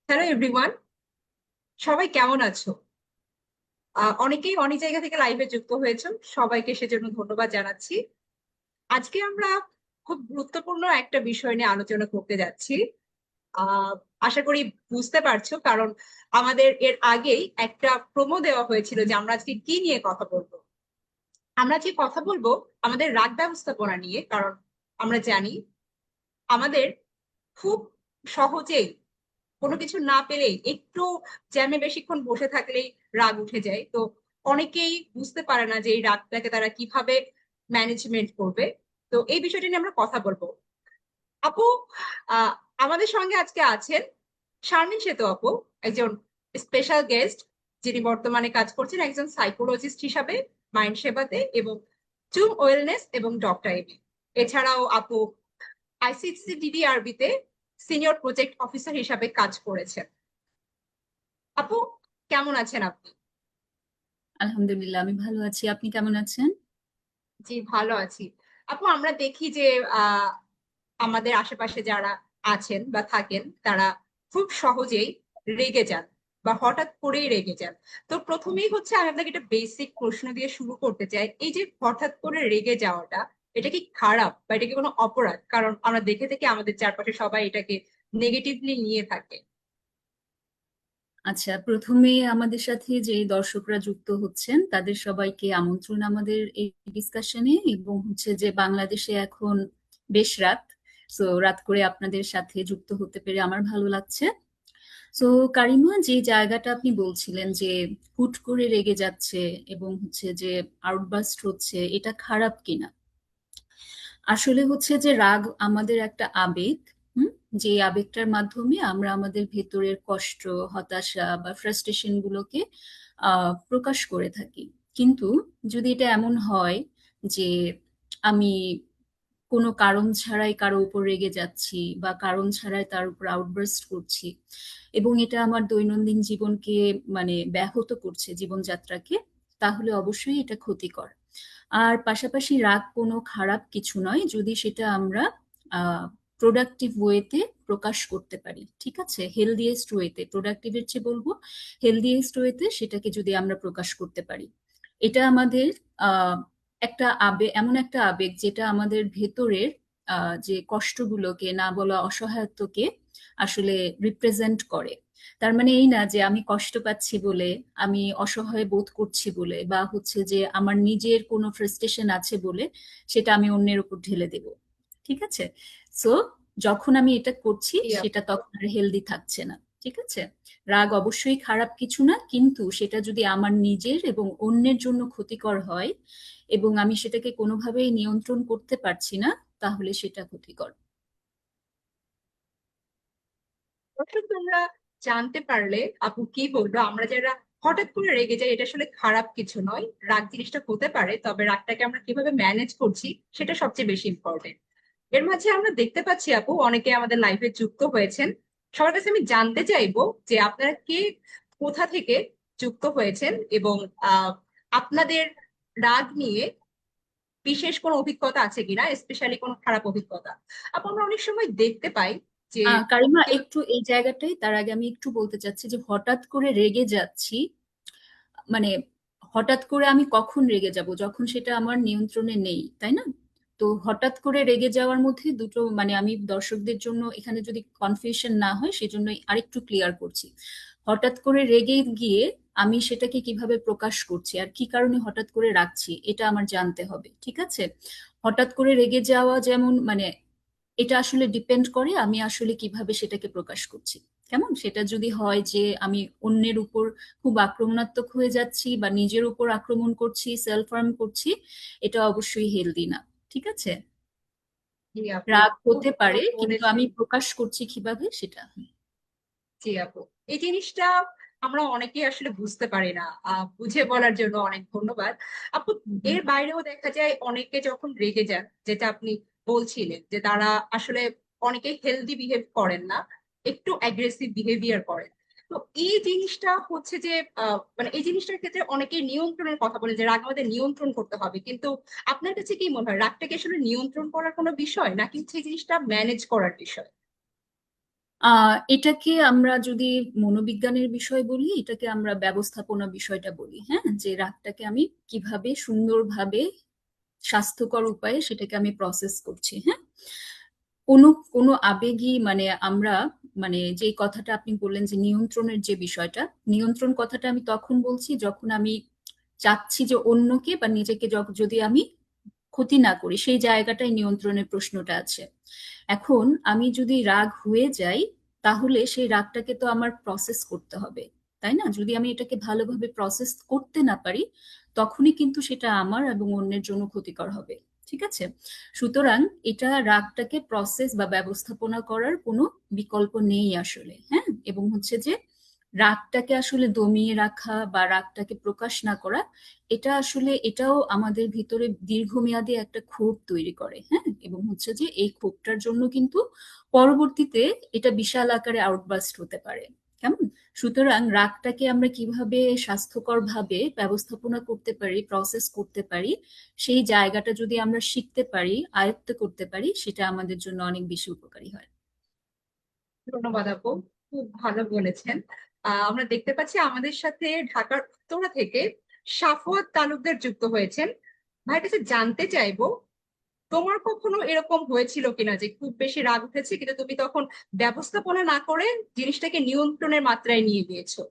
Hello everyone, সবাই কেমন আছো? অনেকেই অনেক জায়গা থেকে লাইভে যুক্ত হয়েছে, সবাইকে সেজন্য ধন্যবাদ জানাচ্ছি। আজকে আমরা খুব গুরুত্বপূর্ণ একটা বিষয় নিয়ে আলোচনা করতে যাচ্ছি। আহ আশা করি বুঝতে পারছো, কারণ আমাদের এর আগেই একটা প্রোমো দেওয়া হয়েছিল যে আমরা আজকে কি নিয়ে কথা বলবো। আমরা আজকে কথা বলবো আমাদের রাগ ব্যবস্থাপনা নিয়ে, কারণ আমরা জানি আমাদের খুব সহজেই কোনো কিছু না পেলেই একটু জ্যামে বেশিক্ষণ বসে থাকলেই রাগ উঠে যায়। তো অনেকেই বুঝতে পারে না যে এই রাগটাকে তারা কিভাবে ম্যানেজমেন্ট করবে। তো এই বিষয়টা নিয়ে আমরা কথা বলবো। আপু, আহ আমাদের সঙ্গে আজকে আছেন শারমিন সেতু আপু, একজন স্পেশাল গেস্ট, যিনি বর্তমানে কাজ করছেন একজন সাইকোলজিস্ট হিসাবে মাইন্ড সেবাতে এবং চুম ওয়েলনেস এবং ডক্টর এমি। এছাড়াও আপু আইসিসিডিডিআরবি তে সিনিয়র প্রজেক্ট অফিসার হিসাবে কাজ করেছেন। আপু, কেমন আছেন আপনি? আলহামদুলিল্লাহ, আমি ভালো আছি। আপনি কেমন আছেন? জি, ভালো আছি। আপু, আমরা দেখি যে আহ আমাদের আশেপাশে যারা আছেন বা থাকেন তারা খুব সহজেই রেগে যান বা হঠাৎ করেই রেগে যান। তো প্রথমেই হচ্ছে আমি আপনাকে একটা বেসিক প্রশ্ন দিয়ে শুরু করতে চাই, এই যে হঠাৎ করে রেগে যাওয়াটা, এটা কি খারাপ বা এটা কি কোনো অপরাধ? কারণ আমরা দেখে থেকে আমাদের চারপাশে সবাই এটাকে নেগেটিভলি নিয়ে থাকে। আচ্ছা, প্রথমে আমাদের সাথে যে দর্শকরা যুক্ত হচ্ছেন তাদের সবাইকে আমন্ত্রণ আমাদের এই ডিসকাশনে। এবং হচ্ছে যে বাংলাদেশে এখন বেশ রাত, তো রাত করে আপনাদের সাথে যুক্ত হতে পেরে আমার ভালো লাগছে। তো কারিমা, যে জায়গাটা আপনি বলছিলেন যে হুট করে রেগে যাচ্ছে এবং হচ্ছে যে আউটবাস্ট হচ্ছে, এটা খারাপ কিনা? আসলে হচ্ছে যে রাগ আমাদের একটা আবেগ। হুম। যে আবেগটার মাধ্যমে আমরা আমাদের ভেতরের কষ্ট, হতাশা বা ফ্রাস্ট্রেশন গুলোকে প্রকাশ করে থাকি। কিন্তু যদি এটা এমন হয় যে আমি কোনো কারণ ছাড়াই কারো উপর রেগে যাচ্ছি বা কারণ ছাড়াই তার উপর আউটবার্স্ট করছি, এবং এটা আমার দৈনন্দিন জীবনকে মানে ব্যাহত করছে, জীবনযাত্রাকে, তাহলে অবশ্যই এটা ক্ষতিকর। আর পাশাপাশি রাগ কোনো খারাপ কিছু নয় যদি সেটা আমরা প্রোডাক্টিভ ওয়েতে প্রকাশ করতে পারি। ঠিক আছে, হেলদিয়েস্ট ওয়েতে, প্রোডাক্টিভের চেয়ে বলবো হেলদিয়েস্ট ওয়েতে সেটাকে যদি আমরা প্রকাশ করতে পারি। এটা আমাদের আহ একটা আবেগ, এমন একটা আবেগ যেটা আমাদের ভেতরের যে কষ্টগুলোকে, না বলা অসহায়ত্বকে আসলে রিপ্রেজেন্ট করে। তার মানে এই না যে আমি কষ্ট পাচ্ছি বলে, আমি অসহায় বোধ করছি বলে, বা হচ্ছে যে আমার নিজের কোনো ফ্রাস্ট্রেশন আছে বলে সেটা আমি অন্যের উপর ঢেলে দেব। ঠিক আছে? সো যখন আমি এটা করছি জি সেটা আপু। তখন আর হেলদি থাকছে না। ঠিক আছে? রাগ অবশ্যই খারাপ কিছু না, কিন্তু সেটা যদি আমার নিজের এবং অন্যের জন্য ক্ষতিকর হয় এবং আমি সেটাকে কোনোভাবেই নিয়ন্ত্রণ করতে পারছি না, তাহলে সেটা ক্ষতিকর। দর্শক, তোমরা জানতে পারলে আপু কি বলবো। আমরা যারা হঠাৎ করে রেগে যাই, এটা আসলে খারাপ কিছু নয়। রাগ জিনিসটা হতে পারে, তবে রাগটাকে আমরা কিভাবে ম্যানেজ করছি সেটা সবচেয়ে বেশি ইম্পর্টেন্ট। এর মাঝে আমরা দেখতে পাচ্ছি আপু অনেকে আমাদের লাইফে যুক্ত হয়েছেন। সবার কাছে আমি জানতে চাইবো যে আপনারা কে, কোথা থেকে যুক্ত হয়েছেন এবং আহ আপনাদের রাগ নিয়ে বিশেষ কোনো অভিজ্ঞতা আছে কিনা, স্পেশালি কোনো খারাপ অভিজ্ঞতা। আপু, আমরা অনেক সময় দেখতে পাই যে কারিমা, কেউ। একটু এই জায়গাটাই তার আগে আমি একটু বলতে চাচ্ছি যে হঠাৎ করে রেগে যাচ্ছি মানে হঠাৎ করে আমি কখন রেগে যাব? যখন সেটা আমার নিয়ন্ত্রণে নেই, তাই না? তো হঠাৎ করে রেগে যাওয়ার মধ্যে দুটো, মানে আমি দর্শকদের জন্য এখানে যদি কনফিউশন না হয় সেজন্যই আরেকটু ক্লিয়ার করছি। হঠাৎ করে রেগে গিয়ে আমি সেটাকে কিভাবে প্রকাশ করছি আর কি কারণে হঠাৎ করে রাখছি, এটা আমার জানতে হবে। ঠিক আছে? হঠাৎ করে রেগে যাওয়া যেমন মানে এটা আসলে ডিপেন্ড করে আমি আসলে কিভাবে সেটাকে প্রকাশ করছি। কেমন, সেটা যদি হয় যে আমি অন্যের উপর খুব আক্রমণাত্মক হয়ে যাচ্ছি বা নিজের উপর আক্রমণ করছি, সেলফ হার্ম করছি, এটা অবশ্যই হেলদি না। ঠিক আছে? জি আপু, রাগ খুব হতে পারে, ভালো কিন্তু বলেছেন। আমি প্রকাশ করছি কিভাবে সেটা। জি আপু, এই জিনিসটা আমরা অনেকেই আসলে বুঝতে পারি না। বুঝে বলার জন্য অনেক ধন্যবাদ আপু। হুম। এর বাইরেও দেখা যায় অনেকে যখন রেগে যান, যেটা আপনি বলছিলেন যে তারা আসলে অনেকে হেলদি বিহেভ করেন না, একটু অ্যাগ্রেসিভ বিহেভিয়ার করেন। তো এই জিনিসটা হচ্ছে যে মানে এই জিনিসটার ক্ষেত্রে অনেকে নিয়ন্ত্রণের কথা বলে যে রাগ আমাদের নিয়ন্ত্রণ করতে হবে, কিন্তু আপনার কাছে কি মনে হয় রাগটাকে আসলে নিয়ন্ত্রণ করার কোনো বিষয় নাকি হচ্ছে এই জিনিসটা ম্যানেজ করার বিষয়? এটাকে আমরা যদি মনোবিজ্ঞানের বিষয় বলি, এটাকে আমরা ব্যবস্থাপনা বিষয়টা বলি। হ্যাঁ, যে রাগটাকে আমি কিভাবে সুন্দরভাবে স্বাস্থ্যকর উপায়ে সেটাকে আমি প্রসেস করছি। হ্যাঁ, কোনো কোনো আবেগই মানে আমরা মানে যে কথাটা আপনি বললেন যে নিয়ন্ত্রণের যে বিষয়টা, নিয়ন্ত্রণ কথাটা আমি তখন বলছি যখন আমি চাচ্ছি যে অন্যকে বা নিজেকে যদি আমি ক্ষতি না করি, সেই জায়গাটাই নিয়ন্ত্রণের প্রশ্নটা আছে। এখন আমি যদি রাগ হয়ে যাই, তাহলে সেই রাগটাকে তো আমার প্রসেস করতে হবে, তাই না? যদি আমি এটাকে ভালোভাবে প্রসেস করতে না পারি, তখনই কিন্তু সেটা আমার এবং অন্যের জন্য ক্ষতিকর হবে। ঠিক আছে? সুতরাং এটা রাগটাকে প্রসেস বা ব্যবস্থাপনা করার কোনো বিকল্প নেই আসলে। হ্যাঁ, এবং হচ্ছে যে রাগটাকে আসলে দমিয়ে রাখা বা রাগটাকে প্রকাশ না করা, এটা আসলে এটাও আমাদের ভিতরে দীর্ঘমেয়াদী একটা ক্ষোভ তৈরি করে। হ্যাঁ, এবং হচ্ছে যে এই ক্ষোভটার জন্য কিন্তু পরবর্তীতে এটা বিশাল আকারে আউটবাস্ট হতে পারে। কেমন? সুতরাং রাগটাকে আমরা কিভাবে স্বাস্থ্যকর ভাবে ব্যবস্থাপনা করতে পারি, প্রসেস করতে পারি, সেই জায়গাটা যদি আমরা শিখতে পারি, আয়ত্ত করতে পারি, সেটা আমাদের জন্য অনেক বেশি উপকারী হয়। ধন্যবাদ আপু, খুব ভালো বলেছেন। আমরা দেখতে পাচ্ছি আমাদের সাথে ঢাকার উত্তরা থেকে সাফওয়াত তালুকদার যুক্ত হয়েছেন। ভাইয়ের কাছে জানতে চাইবো, তোমার কখনো এরকম হয়েছিল কিনা যে খুব বেশি রাগ উঠেছে কিন্তু তুমি তখন ব্যবস্থাপনা না করে জিনিসটাকে নিয়ন্ত্রণের মাত্রায় নিয়ে গিয়েছো?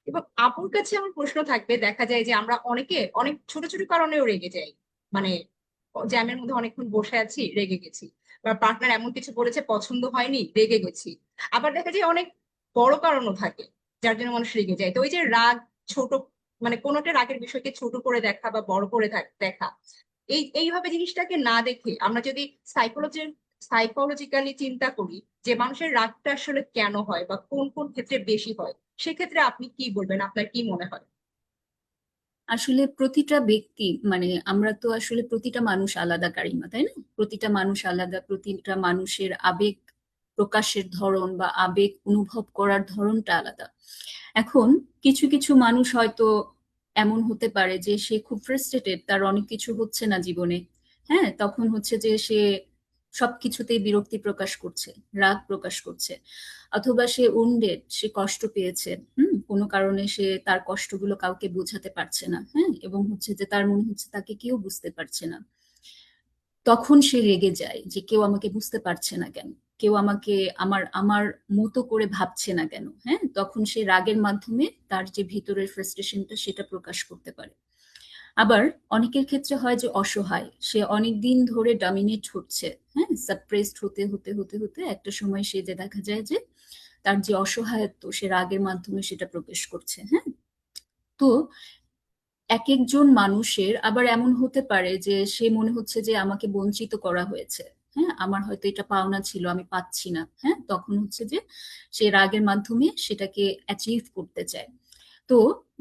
এবং আপুর কাছে আমার প্রশ্ন থাকবে, দেখা যায় যে আমরা অনেকে অনেক ছোট ছোট কারণেও রেগে যাই, মানে জ্যামের মধ্যে অনেকক্ষণ বসে আছি রেগে গেছি, বা পার্টনার এমন কিছু বলেছে পছন্দ হয়নি রেগে গেছি। আবার দেখা যায় অনেক বড় কারণও থাকে যার জন্য মানুষ রেগে যায়। তো ওই যে রাগ, ছোট, মানে কোনো একটা রাগের বিষয়কে ছোট করে দেখা বা বড় করে দেখা, এইভাবে জিনিসটাকে না দেখে আমরা যদি সাইকোলজিক্যালি চিন্তা করি যে মানুষের রাগটা আসলে কেন হয় বা কোন কোন ক্ষেত্রে বেশি হয়, সেক্ষেত্রে আপনি কি বলবেন, আপনার কি মনে হয়? আসলে প্রতিটা ব্যক্তি মানে আমরা তো আসলে প্রতিটা মানুষ আলাদা, কারিমা, তাই না? প্রতিটা মানুষ আলাদা, প্রতিটা মানুষের আবেগ প্রকাশের ধরন বা আবেগ অনুভব করার ধরনটা আলাদা। এখন কিছু কিছু মানুষ হয়তো এমন হতে পারে যে সে খুব ফ্রাস্ট্রেটেড, তার অনেক কিছু হচ্ছে না জীবনে। হ্যাঁ, তখন হচ্ছে যে সে সবকিছুতেই বিরক্তি প্রকাশ করছে, রাগ প্রকাশ করছে। অথবা সে উন্ডেড, সে কষ্ট পেয়েছে, কোনো কারণে সে তার কষ্টগুলো কাউকে বোঝাতে পারছে না। হ্যাঁ, এবং হচ্ছে যে তার মনে হচ্ছে তাকে কেউ বুঝতে পারছে না। তখন সে রেগে যায় যে কেউ আমাকে বুঝতে পারছে না কেন, কেউ আমাকে আমার আমার মতো করে ভাবছে না কেন। হ্যাঁ, তখন সে রাগের মাধ্যমে তার যে ভিতরের ফ্রাস্ট্রেশনটা সেটা প্রকাশ করতে পারে। আবার অনেকের ক্ষেত্রে হয় যে অসহায়, সে অনেক দিন ধরে ডমিনেট হচ্ছে। হ্যাঁ, সাপ্রেসড হতে হতে হতে হতে একটা সময় সে যে দেখা যায় যে তার যে অসহায়ত্ব সে রাগের মাধ্যমে সেটা প্রকাশ করছে। হ্যাঁ, তো এক একজন মানুষের আবার এমন হতে পারে যে সে মনে হচ্ছে যে আমাকে বঞ্চিত করা হয়েছে। হ্যাঁ, আমার হয়তো এটা পাওনা ছিল, আমি পাচ্ছি না। হ্যাঁ, তখন হচ্ছে যে সে রাগের মাধ্যমে সেটাকে অ্যাচিভ করতে চায়। তো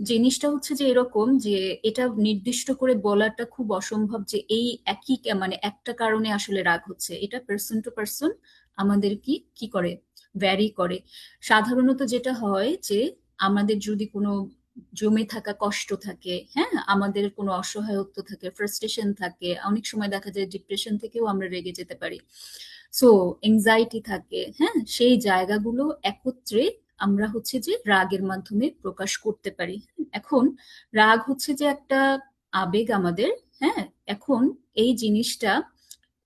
জিনিসটা হচ্ছে যে এরকম যে এটা নির্দিষ্ট করে বলাটা খুব অসম্ভব যে এই একই মানে একটা কারণে আসলে রাগ হচ্ছে। এটা পার্সন টু পার্সন আমাদের কি কি করে ভ্যারি করে। সাধারণত যেটা হয় যে আমাদের যদি কোনো জমে থাকা কষ্ট থাকে, হ্যাঁ, আমাদের কোনো অসহায়ত্ব থাকে, ফ্রাস্ট্রেশন থাকে, অনেক সময় দেখা যায় ডিপ্রেশন থেকেও আমরা রেগে যেতে পারি, সো এংজাইটি থাকে। হ্যাঁ, সেই জায়গাগুলো একত্রে আমরা হচ্ছে যে রাগের মাধ্যমে প্রকাশ করতে পারি। এখন রাগ হচ্ছে যে একটা আবেগ আমাদের। হ্যাঁ, এখন এই জিনিসটা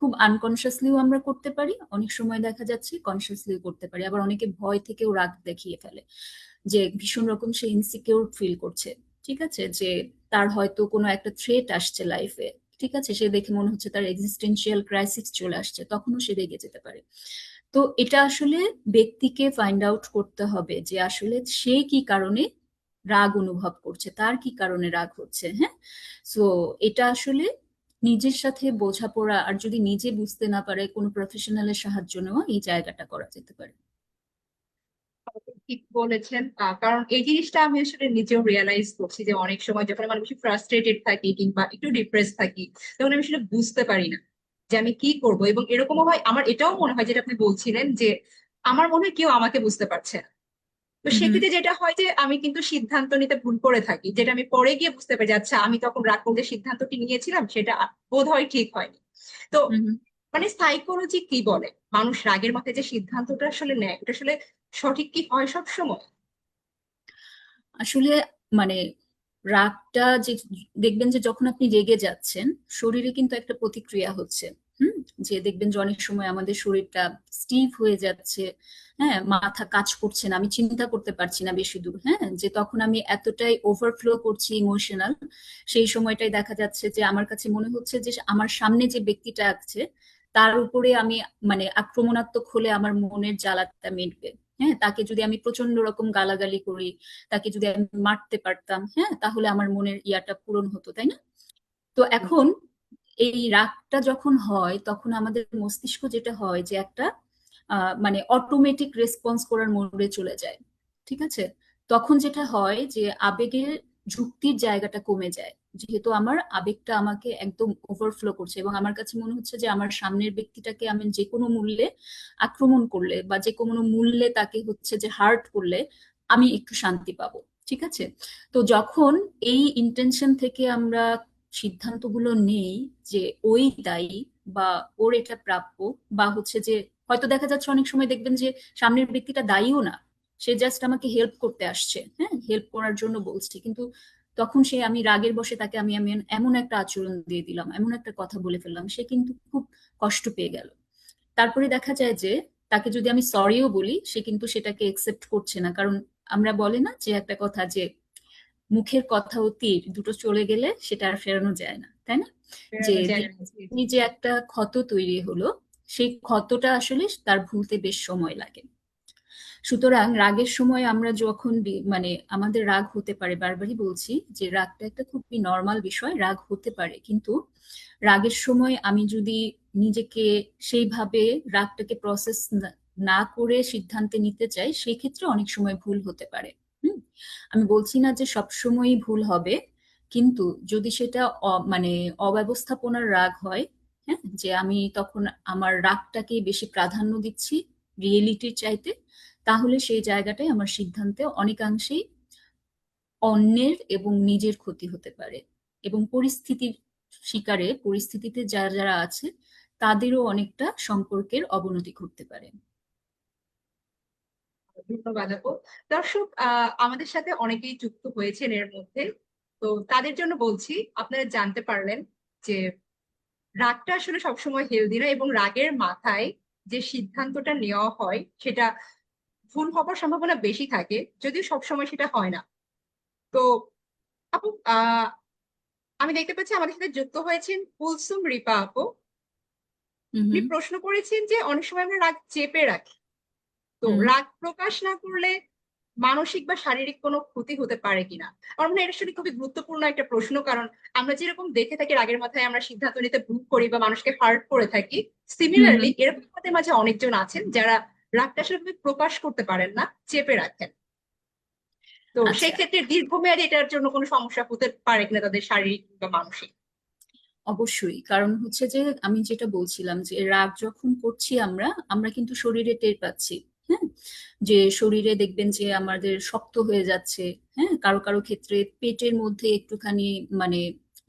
খুব আনকনসিয়াসলিও আমরা করতে পারি, অনেক সময় দেখা যাচ্ছে কনসিয়াসলিও করতে পারি। আবার অনেকে ভয় থেকেও রাগ দেখিয়ে ফেলে, যে ভীষণ রকম সে ইনসিকিউর ফিল করছে। ঠিক আছে, যে তার হয়তো কোনো একটা থ্রেট আসছে লাইফে, ঠিক আছে, সে দেখে মনে হচ্ছে তার এক্সিস্টেন্সিয়াল ক্রাইসিস চলে আসছে, তখনও সে রেগে যেতে পারে। তো এটা আসলে ব্যক্তিকে ফাইন্ড আউট করতে হবে যে আসলে সে কি কারণে রাগ অনুভব করছে, তার কি কারণে রাগ হচ্ছে। হ্যাঁ, সো এটা আসলে নিজের সাথে বোঝাপড়া, আর যদি নিজে বুঝতে না পারে কোনো প্রফেশনালের সাহায্য নেওয়া, এই জায়গাটা করা যেতে পারে। ঠিক বলেছেন। কারণ এই জিনিসটা আমি আসলে নিজেও রিয়েলাইজ করছি যে অনেক সময় যখন আমি বেশি ফ্রাস্ট্রেটেড থাকি কিংবা একটু ডিপ্রেস থাকি, তখন আমি আসলে বুঝতে পারি না যে আমি কি করব। এবং এরকমও হয়, আমার এটাও মনে হয় যেটা আপনি বলছিলেন যে আমার মনে হয় কেউ আমাকে বুঝতে পারছে না। তো হুম হুম সেক্ষেত্রে যেটা হয় যে আমি কিন্তু সিদ্ধান্ত নিতে ভুল করে থাকি, যেটা আমি পরে গিয়ে বুঝতে পারি যে আচ্ছা আমি তখন রাগ করে যে সিদ্ধান্তটি নিয়েছিলাম সেটা বোধ হয় ঠিক হয়নি। তো হুম মানে সাইকোলজি কি বলে, মানুষ রাগের মাথায় যে সিদ্ধান্তটা আসলে নেয় ওটা আসলে সঠিক কি হয় সব সময়? আসলে মানে রাগটা যে দেখবেন যে যখন আপনি রেগে যাচ্ছেন শরীরে কিন্তু একটা প্রতিক্রিয়া হচ্ছে। হুম। যে দেখবেন যে অনেক সময় আমাদের শরীরটা স্টিফ হয়ে যাচ্ছে। হ্যাঁ, মাথা কাজ করছে না, আমি চিন্তা করতে পারছি না বেশি দূর। হ্যাঁ, যে তখন আমি এতটাই ওভারফ্লো করছি ইমোশনাল, সেই সময়টাই দেখা যাচ্ছে যে আমার কাছে মনে হচ্ছে যে আমার সামনে যে ব্যক্তিটা আছে তার উপরে আমি আক্রমণাত্মক হলে আমার মনের জ্বালাটা মিটবে। হ্যাঁ, তাকে যদি আমি প্রচন্ড রকম গালাগালি করি, তাকে যদি আমি মারতে পারতাম, হ্যাঁ, তাহলে আমার মনের ইয়াটা পূরণ হতো, তাই না? তো এখন এই রাগটা যখন হয় তখন আমাদের মস্তিষ্ক যেটা হয় যে একটা অটোমেটিক রেসপন্স করার মোডে চলে যায়। ঠিক আছে? তখন যেটা হয় যে আবেগের যুক্তির জায়গাটা কমে যায়, যেহেতু আমার আবেগটা আমাকে একদম ওভারফ্লো করছে এবং আমার কাছে মনে হচ্ছে যে আমার সামনের ব্যক্তিটাকে আমি যে কোনো মূল্যে আক্রমণ করলে বা যে কোনো মূল্যে তাকে হচ্ছে যে হার্ট করলে আমি একটু শান্তি পাবো। ঠিক আছে? তো যখন এই ইন্টেনশন থেকে আমরা সিদ্ধান্তগুলো নেই যে ওই দায়ী বা ওর এটা প্রাপ্য, বা হচ্ছে যে হয়তো দেখা যাচ্ছে অনেক সময় দেখবেন যে সামনের ব্যক্তিটা দায়ীও না, সে জাস্ট আমাকে হেল্প করতে আসছে, হ্যাঁ, হেল্প করার জন্য বলছে, কিন্তু তখন সে আমি রাগের বশে তাকে আমি আমি এমন একটা আচরণ দিয়ে দিলাম, এমন একটা কথা বলে ফেললাম, সে কিন্তু খুব কষ্ট পেয়ে গেল। তারপরে দেখা যায় যে তাকে যদি আমি সরিও বলি সে কিন্তু সেটাকে একসেপ্ট করছে না, কারণ আমরা বলে না যে একটা কথা যে মুখের কথা ও তীর দুটো চলে গেলে সেটা আর ফেরানো যায় না, তাই না? যে বেরোনো যায় না, জি, জি। যে একটা ক্ষত তৈরি হলো, সেই ক্ষতটা আসলে তার ভুলতে বেশ সময় লাগে। সুতরাং রাগের সময় আমরা যখন আমাদের রাগ হতে পারে, বারবারই বলছি যে রাগটা একটা খুবই নর্মাল বিষয়, রাগ হতে পারে, কিন্তু রাগের সময় আমি যদি নিজেকে সেইভাবে রাগটাকে প্রসেস না করে সিদ্ধান্তে নিতে চাই, সেই ক্ষেত্রে অনেক সময় ভুল হতে পারে। হুম। আমি বলছি না যে সব সময়ই ভুল হবে, কিন্তু যদি সেটা অব্যবস্থাপনার রাগ হয়, হ্যাঁ, যে আমি তখন আমার রাগটাকে বেশি প্রাধান্য দিচ্ছি রিয়েলিটির চাইতে, তাহলে সেই জায়গাটায় আমার সিদ্ধান্তে অনেকাংশেই অন্যের এবং নিজের ক্ষতি হতে পারে, এবং পরিস্থিতির শিকারে পরিস্থিতিতে যারা যারা আছে তাদেরও অনেকটা সম্পর্কের অবনতি ঘটতে পারে। ধন্যবাদ আপু। দর্শক আমাদের সাথে অনেকেই যুক্ত হয়েছেন এর মধ্যে, তো তাদের জন্য বলছি, আপনারা জানতে পারলেন যে রাগটা আসলে সবসময় হেলদি না, এবং রাগের মাথায় যে সিদ্ধান্তটা নেওয়া হয় সেটা ভুল হবার সম্ভাবনা বেশি থাকে, যদিও সবসময় সেটা হয় না। তো আপু, আমি দেখতে পাচ্ছি আমাদের সাথে যুক্ত হয়েছেন কুলসুম রিপা আপু। হুম উনি হুম প্রশ্ন করেছেন যে অনেক সময় আমরা রাগ চেপে রাখি, তো হুম। রাগ প্রকাশ না করলে মানসিক বা শারীরিক কোনো ক্ষতি হতে পারে কিনা। আমার মনে হয় এটা আসলে খুবই গুরুত্বপূর্ণ একটা প্রশ্ন, কারণ আমরা যেরকম দেখে থাকি রাগের মাথায় আমরা সিদ্ধান্ত নিতে ভুল করি বা মানুষকে হার্ট করে থাকি, হুম সিমিলারলি হুম। এরকম আমাদের মাঝে অনেকজন আছেন যারা রাগটা আসলে খুবই প্রকাশ করতে পারেন না, চেপে রাখেন। তো সেই আচ্ছা, ক্ষেত্রে দীর্ঘমেয়াদী এটার জন্য কোনো সমস্যা হতে পারে কিনা তাদের শারীরিক বা মানসিক? অবশ্যই। কারণ হচ্ছে যে আমি যেটা বলছিলাম যে রাগ যখন করছি আমরা আমরা কিন্তু শরীরে টের পাচ্ছি। হ্যাঁ, যে শরীরে দেখবেন যে আমাদের শক্ত হয়ে যাচ্ছে। হ্যাঁ, কারো কারো ক্ষেত্রে পেটের মধ্যে একটুখানি মানে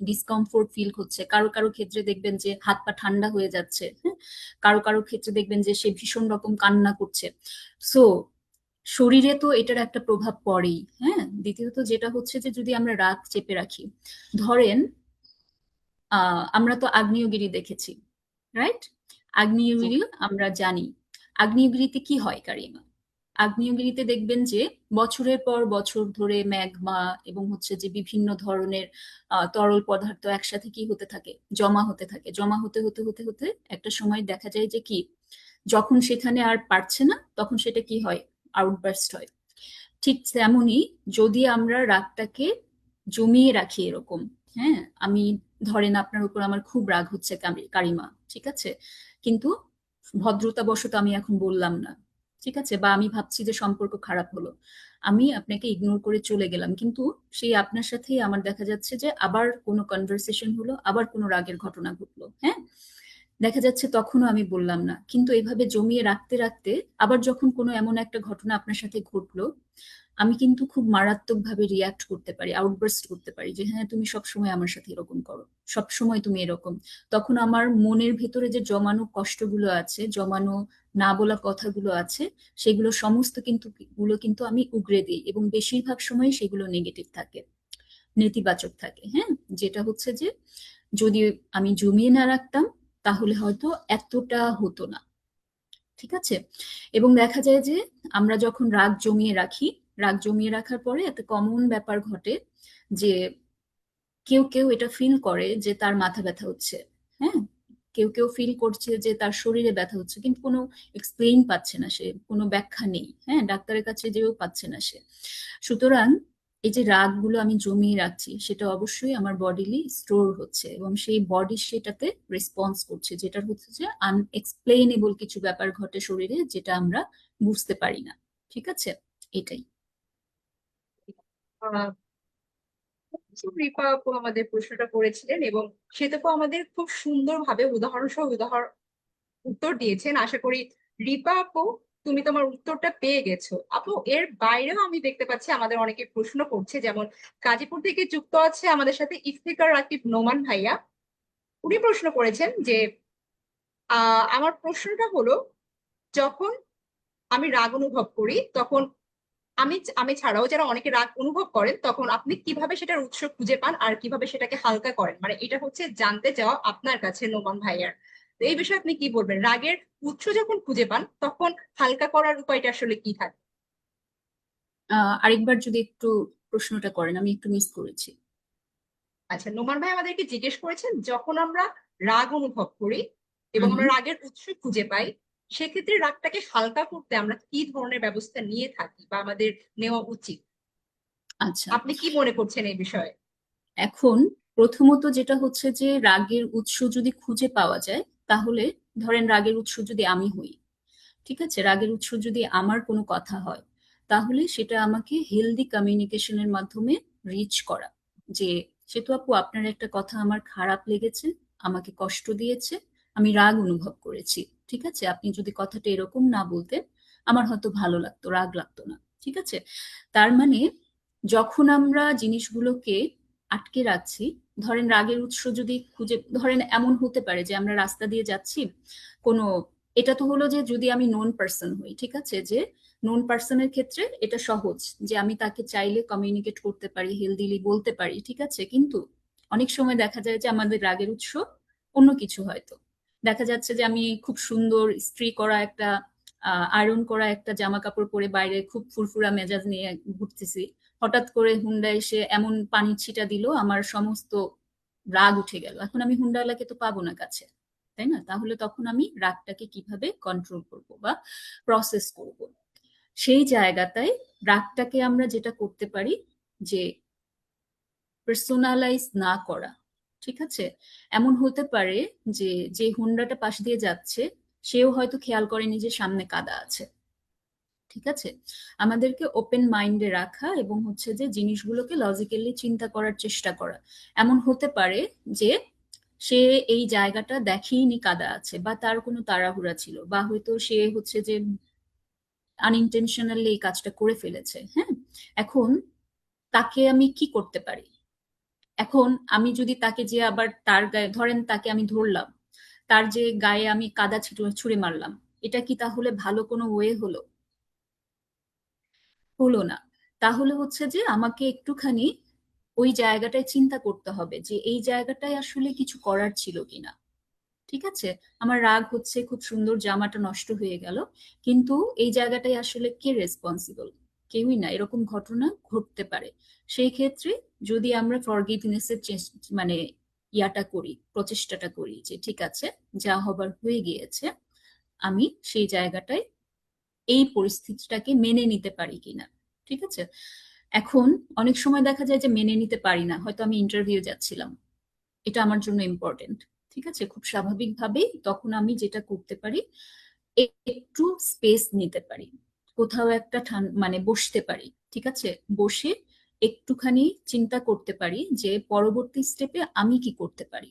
ডিসকমফোর্ট ফিল হচ্ছে, কারো কারো ক্ষেত্রে দেখবেন যে হাত পা ঠান্ডা হয়ে যাচ্ছে। হ্যাঁ, কারো কারো ক্ষেত্রে দেখবেন যে সে ভীষণ রকম কান্না করছে। সো শরীরে তো এটার একটা প্রভাব পড়েই। হ্যাঁ, দ্বিতীয়ত যেটা হচ্ছে যে যদি আমরা রাগ চেপে রাখি, ধরেন আমরা তো আগ্নেয়গিরি দেখেছি, রাইট? জি। আগ্নেয়গিরি আমরা জানি। আগ্নেয়গিরিতে কি হয় কারিমা? আগ্নেয়গিরিতে দেখবেন যে বছরের পর বছর ধরে ম্যাগমা এবং হচ্ছে যে বিভিন্ন ধরনের তরল পদার্থ একসাথে কি হতে থাকে, জমা হতে থাকে, জমা হতে হতে হতে হতে একটা সময় দেখা যায় যে কি, যখন সেখানে আর পারছে না তখন সেটা কি হয়, আউটবার্স্ট হয়। ঠিক তেমনই যদি আমরা রাগটাকে জমিয়ে রাখি এরকম, হ্যাঁ, আমি ধরেন আপনার উপর আমার খুব রাগ হচ্ছে কারিমা, ঠিক আছে, কিন্তু ভদ্রতা বশত আমি এখন বললাম না, ঠিক আছে, বা আমি ভাবছি যে সম্পর্ক খারাপ হলো, আমি আপনাকে ইগনোর করে চলে গেলাম, কিন্তু সেই আপনার সাথেই আমার দেখা যাচ্ছে যে আবার কোনো কনভারসেশন হলো, আবার কোনো রাগের ঘটনা ঘটলো। হ্যাঁ, দেখা যাচ্ছে তখনও আমি বললাম না, কিন্তু এভাবে জমিয়ে রাখতে রাখতে আবার যখন কোনো এমন একটা ঘটনা আপনার সাথে ঘটলো, আমি কিন্তু খুব মারাত্মকভাবে রিয়াক্ট করতে পারি, আউটবার্স্ট করতে পারি যে হ্যাঁ তুমি সবসময় আমার সাথে এরকম করো, সবসময় তুমি এরকম। তখন আমার মনের ভেতরে যে জমানো কষ্টগুলো আছে, জমানো না বলা কথাগুলো আছে, সেগুলো সমস্ত কিন্তু আমি উগরে দিই, এবং বেশিরভাগ সময় সেগুলো নেগেটিভ থাকে, নেতিবাচক থাকে। হ্যাঁ, যেটা হচ্ছে যে যদি আমি জমিয়ে না রাখতাম তাহলে হয়তো এতটা হতো না। ঠিক আছে। এবং দেখা যায় যে আমরা যখন রাগ জমিয়ে রাখি, রাগ জমিয়ে রাখার পরে একটা কমন ব্যাপার ঘটে যে কেউ কেউ এটা ফিল করে যে তার মাথা ব্যথা হচ্ছে। হ্যাঁ, কেউ কেউ ফিল করছে যে তার শরীরে ব্যথা হচ্ছে, কিন্তু কোনো এক্সপ্লেইন পাচ্ছে না, সে কোনো ব্যাখ্যা নেই। হ্যাঁ, ডাক্তারের কাছে যেও পাচ্ছে না সে। সুতরাং এই যে রাগগুলো আমি জমিয়ে রাখছি, সেটা অবশ্যই আমার বডিলি স্টোর হচ্ছে, এবং সেই বডি সেটাতে রেসপন্স করছে, যেটা হচ্ছে যে আনএক্সপ্লেইনেবল কিছু ব্যাপার ঘটে শরীরে, যেটা আমরা বুঝতে পারি না। ঠিক আছে, এটাই। আহ রিপা আপু আমাদের প্রশ্নটা করেছিলেন এবং সেটাপু আমাদের খুব সুন্দরভাবে উদাহরণ সহ উত্তর দিয়েছেন। আশা করি রিপা আপু তুমি তোমার উত্তরটা পেয়ে গেছো। আপু এর বাইরেও আমি দেখতে পাচ্ছি আমাদের অনেকে প্রশ্ন করছে, যেমন গাজীপুর থেকে যুক্ত আছে আমাদের সাথে ইফতিকার রাকিব নোমান ভাইয়া। উনি প্রশ্ন করেছেন যে আমার প্রশ্নটা হলো, যখন আমি রাগ অনুভব করি তখন আমি আমি ছাড়াও যারা অনেকে রাগ অনুভব করেন, তখন আপনি কিভাবে সেটার উৎস খুঁজে পান আর কিভাবে সেটাকে হালকা করেন, মানে এটা হচ্ছে জানতে চাওয়া আপনার কাছে নোমান ভাইয়ার। তো এই বিষয়ে আপনি কি বলবেন, রাগের উৎস যখন খুঁজে পান তখন হালকা করার উপায়টা আসলে কি থাকে? আরেকবার যদি একটু প্রশ্নটা করেন, আমি একটু মিস করেছি। আচ্ছা, নোমান ভাই আমাদেরকে জিজ্ঞেস করেছেন, যখন আমরা রাগ অনুভব করি এবং হুম আমরা হুম। রাগের উৎস খুঁজে পাই, সেক্ষেত্রে রাগটাকে হালকা করতে আমরা কি ধরনের ব্যবস্থা নিয়ে থাকি বা আমাদের নেওয়া উচিত? আচ্ছা, আপনি কি মনে করছেন এই বিষয়ে? এখন প্রথমত যেটা হচ্ছে যে রাগের উৎস যদি খুঁজে পাওয়া যায়, তাহলে ধরেন রাগের উৎস যদি আমি হই, ঠিক আছে, রাগের উৎস যদি আমার কোনো কথা হয়, তাহলে সেটা আমাকে হেলদি কমিউনিকেশনের মাধ্যমে রিচ করা। যে সেতু আপু, আপনার একটা কথা আমার খারাপ লেগেছে, আমাকে কষ্ট দিয়েছে, আমি রাগ অনুভব করেছি। ঠিক আছে, আপনি যদি কথাটা এরকম না বলতেন, আমার হয়তো ভালো লাগতো, রাগ লাগতো না। ঠিক আছে। তার মানে যখন আমরা জিনিসগুলোকে আটকে রাখছি, ধরেন রাগের উৎস যদি খুঁজে, ধরেন এমন হতে পারে যে আমরা রাস্তা দিয়ে যাচ্ছি, কোনো, এটা তো হলো যে যদি আমি নোন পার্সন হই, ঠিক আছে, যে নোন পার্সনের ক্ষেত্রে এটা সহজ, যে আমি তাকে চাইলে কমিউনিকেট করতে পারি, হেলদিলি বলতে পারি। ঠিক আছে, কিন্তু অনেক সময় দেখা যায় যে আমাদের রাগের উৎস অন্য কিছু, হয়তো দেখা যাচ্ছে যে আমি খুব সুন্দর ইস্ত্রি করা একটা, আয়রন করা একটা জামা কাপড় পরে বাইরে খুব ফুরফুরা মেজাজ নিয়ে ঘুরতেছি, হঠাৎ করে হুন্ডা এসে এমন পানি ছিটা দিল, আমার সমস্ত রাগ উঠে গেল। এখন আমি হুন্ডাওয়ালাকে তো পাবো না কাছে, তাই না? তাহলে তখন আমি রাগটাকে কিভাবে কন্ট্রোল করব বা প্রসেস করব, সেই জায়গাটায় রাগটাকে আমরা যেটা করতে পারি যে পার্সোনালাইজ না করা। ঠিক আছে, এমন হতে পারে যে যে হুন্ডাটা পাশ দিয়ে যাচ্ছে, সেও হয়তো খেয়াল করেনি যে সামনে কাদা আছে। ঠিক আছে, আমাদেরকে ওপেন মাইন্ডে রাখা এবং হচ্ছে যে জিনিসগুলোকে লজিক্যালি চিন্তা করার চেষ্টা করা। এমন হতে পারে যে সে এই জায়গাটা দেখেইনি কাদা আছে, বা তার কোনো তাড়াহুড়া ছিল, বা হয়তো সে হচ্ছে যে আনইনটেনশনালি এই কাজটা করে ফেলেছে। হ্যাঁ, এখন তাকে আমি কি করতে পারি? এখন আমি যদি তাকে যে আবার তার গায়ে, ধরেন তাকে আমি ধরলাম, তার যে গায়ে আমি কাদা ছুঁড়ে মারলাম, এটা কি তাহলে ভালো কোনো ওয়ে হলো? হলো না। তাহলে হচ্ছে যে আমাকে একটুখানি ওই জায়গাটায় চিন্তা করতে হবে যে এই জায়গাটায় আসলে কিছু করার ছিল কিনা। ঠিক আছে, আমার রাগ হচ্ছে, খুব সুন্দর জামাটা নষ্ট হয়ে গেল, কিন্তু এই জায়গাটায় আসলে কে রেসপন্সিবল? কেউই না, এরকম ঘটনা ঘটতে পারে। সেই ক্ষেত্রে যদি আমরা ফরগিভনেস এর মানে ইয়াটা করি, প্রচেষ্টাটা করি যে ঠিক আছে, যা হবার হয়ে গিয়েছে, আমি সেই জায়গাটায় এই পরিস্থিতিটাকে মেনে নিতে পারি কিনা। ঠিক আছে, এখন অনেক সময় দেখা যায় যে মেনে নিতে পারি না, হয়তো আমি ইন্টারভিউ যাচ্ছিলাম, এটা আমার জন্য ইম্পর্টেন্ট। ঠিক আছে, খুব স্বাভাবিকভাবেই তখন আমি যেটা করতে পারি, একটু স্পেস নিতে পারি, কোথাও একটা মানে বসতে পারি। ঠিক আছে, বসে একটুখানি চিন্তা করতে পারি যে পরবর্তী স্টেপে আমি কি করতে পারি,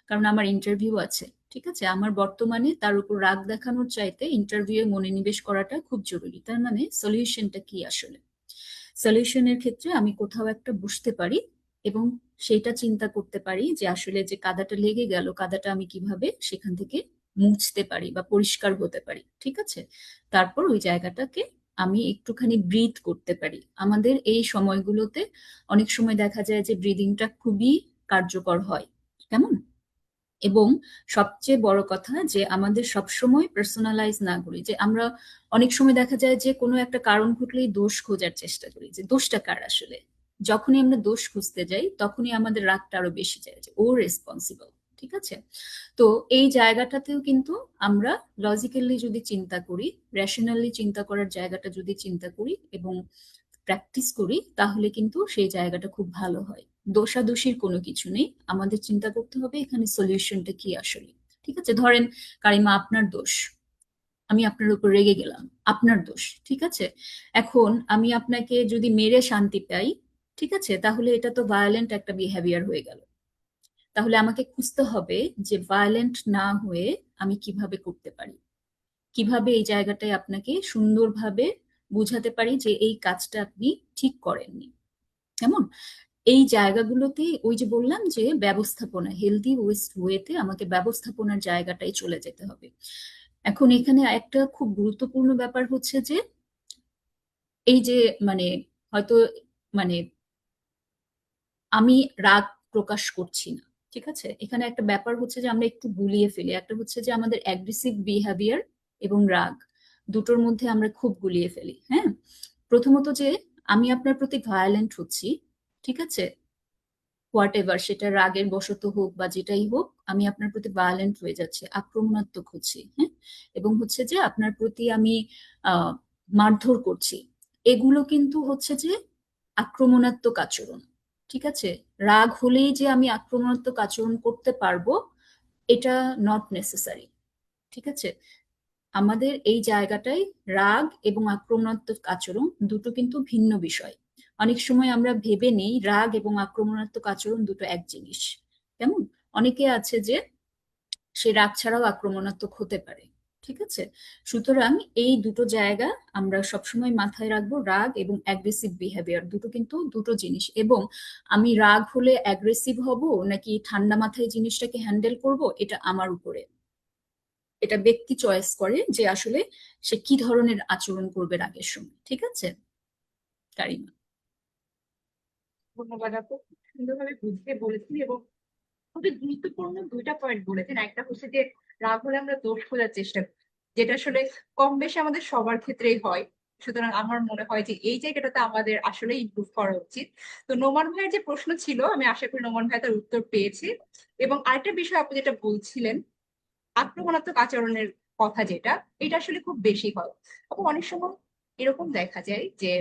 কারণ আমার ইন্টারভিউ আছে। ঠিক আছে, আমার বর্তমানে তার উপর রাগ দেখানোর চাইতে ইন্টারভিউ মনোনিবেশ করাটা খুব জরুরি। তার মানে সলিউশনটা কি আসলে? সলিউশনের ক্ষেত্রে আমি কোথাও একটা বসতে পারি এবং সেটা চিন্তা করতে পারি যে আসলে যে কাদাটা লেগে গেল, কাদাটা আমি কিভাবে সেখান থেকে মুছতে পারি বা পরিষ্কার হতে পারি। ঠিক আছে, তারপর ওই জায়গাটাকে আমি একটুখানি ব্রিথ করতে পারি। আমাদের এই সময়গুলোতে অনেক সময় দেখা যায় যে ব্রিদিংটা খুবই কার্যকর হয়। কেমন? এবং সবচেয়ে বড় কথা যে আমাদের সবসময় পার্সোনালাইজ না করি, যে আমরা অনেক সময় দেখা যায় যে কোনো একটা কারণ ঘটলেই দোষ খোঁজার চেষ্টা করি যে দোষটা কার আসলে। যখনই আমরা দোষ খুঁজতে যাই তখনই আমাদের রাগটা আরো বেশি যায় যে ও রেসপন্সিবল। ঠিক আছে, তো এই জায়গাটাতেও কিন্তু আমরা লজিক্যালি যদি চিন্তা করি, রেশনালি চিন্তা করার জায়গাটা যদি চিন্তা করি এবং প্র্যাকটিস করি, তাহলে কিন্তু সেই জায়গাটা খুব ভালো হয়। দোষাদোষির কোনো কিছু নেই, আমাদের চিন্তা করতে হবে এখানে সলিউশনটা কি আসলে। ঠিক আছে, ধরেন কারিমা আপনার দোষ, আমি আপনার উপর রেগে গেলাম, আপনার দোষ। ঠিক আছে, এখন আমি আপনাকে যদি মেরে শান্তি পাই, ঠিক আছে, তাহলে এটা তো ভায়োলেন্ট একটা বিহেভিয়ার হয়ে গেল। তাহলে আমাকে খুঁজতে হবে যে ভায়োলেন্ট না হয়ে আমি কিভাবে করতে পারি, কিভাবে এই জায়গাটায় আপনাকে সুন্দরভাবে বুঝাতে পারি যে এই কাজটা আপনি ঠিক করেননি। কেমন? এই জায়গাগুলোতে ওই যে বললাম যে ব্যবস্থাপনা, হেলদি ওয়েতে আমাকে ব্যবস্থাপনার জায়গাটাই চলে যেতে হবে। এখন এখানে একটা খুব গুরুত্বপূর্ণ ব্যাপার হচ্ছে যে এই যে মানে হয়তো মানে আমি রাগ প্রকাশ করছি না। ঠিক আছে, এখানে একটা ব্যাপার হচ্ছে যে আমরা একটু গুলিয়ে ফেলি। একটা হচ্ছে যে আমাদের অ্যাগ্রেসিভ বিহেভিয়ার এবং রাগ দুটোর মধ্যে আমরা খুব গুলিয়ে ফেলি। হ্যাঁ, প্রথমত যে আমি আপনার প্রতি ভায়োলেন্ট হচ্ছি, ঠিক আছে, হোয়াট এভার, সেটা রাগের বশত হোক বা যেটাই হোক, আমি আপনার প্রতি ভায়োলেন্ট হয়ে যাচ্ছি, আক্রমণাত্মক হচ্ছি। হ্যাঁ, এবং হচ্ছে যে আপনার প্রতি আমি আহ মারধর করছি। এগুলো কিন্তু হচ্ছে যে আক্রমণাত্মক আচরণ। ঠিক আছে, রাগ হলেই যে আমি আক্রমণাত্মক আচরণ করতে পারবো এটা নট নেসেসারি। ঠিক আছে, আমাদের এই জায়গাটায় রাগ এবং আক্রমণাত্মক আচরণ দুটো কিন্তু ভিন্ন বিষয়। অনেক সময় আমরা ভেবে নেই রাগ এবং আক্রমণাত্মক আচরণ দুটো এক জিনিস। কেমন? অনেকে আছে যে সে রাগ ছাড়াও আক্রমণাত্মক হতে পারে। ঠিক আছে, সুতরাং এই দুটো জায়গা আমরা সবসময় মাথায় রাখবো। রাগ এবং অ্যাগ্রেসিভ বিহেভিয়ার দুটো কিন্তু দুটো জিনিস, এবং আমি রাগ হলে অ্যাগ্রেসিভ হব নাকি ঠান্ডা মাথায় জিনিসটাকে হ্যান্ডেল করব এটা আমার উপরে। এটা ব্যক্তি চয়েস করে যে আসলে সে কি ধরনের আচরণ করবে রাগের সময়। ঠিক আছে কারিমা? ধন্যবাদ আপু, খুব সুন্দরভাবে বুঝিয়ে বলেছেন এবং খুবই গুরুত্বপূর্ণ দুইটা পয়েন্ট বলেছেন। একটা হচ্ছে যে রাগ হলে আমরা দোষ খোঁজার চেষ্টা করি, যেটা আসলে কম বেশি আমাদের সবার ক্ষেত্রেই হয়। সুতরাং আমার মনে হয় যে এই জায়গাটাতে আমাদের আসলে ইমপ্রুভ করা উচিত। তো নোমান ভাইয়ের যে প্রশ্ন ছিল, আমি আশা করি নোমান ভাই তার উত্তর পেয়েছে। এবং আরেকটা বিষয় আপনি যেটা বলছিলেন, আক্রমণাত্মক আচরণের কথা, যেটা এটা আসলে খুব বেশি হয়। আপু অনেক সময় এরকম দেখা যায় যে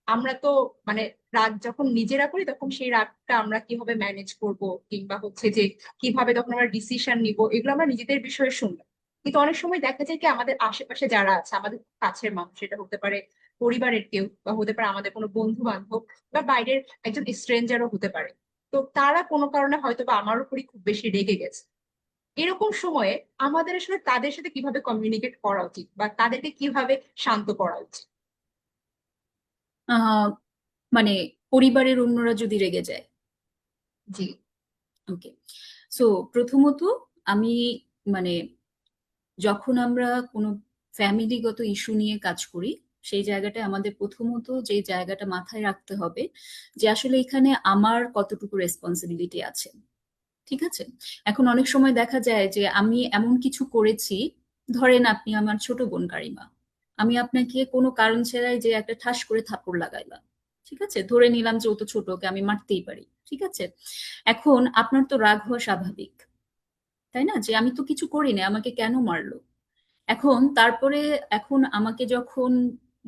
আমরা তো মানে রাগ যখন নিজেরা করি তখন সেই রাগটা আমরা কিভাবে ম্যানেজ করব, কিংবা হচ্ছে যে কিভাবে তখন আমরা ডিসিশন নিব, এগুলো আমরা নিজেদের বিষয়ে শুনলাম। কিন্তু অনেক সময় দেখা যায় কি আমাদের আশেপাশে যারা আছে, আমাদের কাছের মানুষ, সেটা হতে পারে পরিবারের কেউ, বা হতে পারে আমাদের কোনো বন্ধু বান্ধব, বা বাইরের একজন স্ট্রেঞ্জারও হতে পারে। তো তারা কোনো কারণে হয়তো বা আমার উপরই খুব বেশি রেগে গেছে। এরকম সময়ে আমাদের আসলে তাদের সাথে কিভাবে কমিউনিকেট করা উচিত, বা তাদেরকে কিভাবে শান্ত করা উচিত? আহ মানে পরিবারের অন্যরা যদি রেগে যায়? জি। ওকে, সো প্রথমত আমি মানে যখন আমরা কোনো ফ্যামিলিগত ইস্যু নিয়ে কাজ করি, সেই জায়গাটায় আমাদের প্রথমত যে জায়গাটা মাথায় রাখতে হবে যে আসলে এখানে আমার কতটুকু রেসপন্সিবিলিটি আছে। ঠিক আছে, এখন অনেক সময় দেখা যায় যে আমি এমন কিছু করেছি, ধরেন আপনি আমার ছোট বোন কারিমা, আমি আপনাকে কোনো কারণ ছাড়াই যে একটা ঠাস করে থাপ্পড় লাগাইলাম। ঠিক আছে, ধরে নিলাম যে ও তো ছোট, ওকে আমি মারতেই পারি। ঠিক আছে, এখন আপনার তো রাগ হওয়া স্বাভাবিক, তাই না, যে আমি তো কিছু করিনি, আমাকে কেন মারলো। এখন তারপরে এখন আমাকে যখন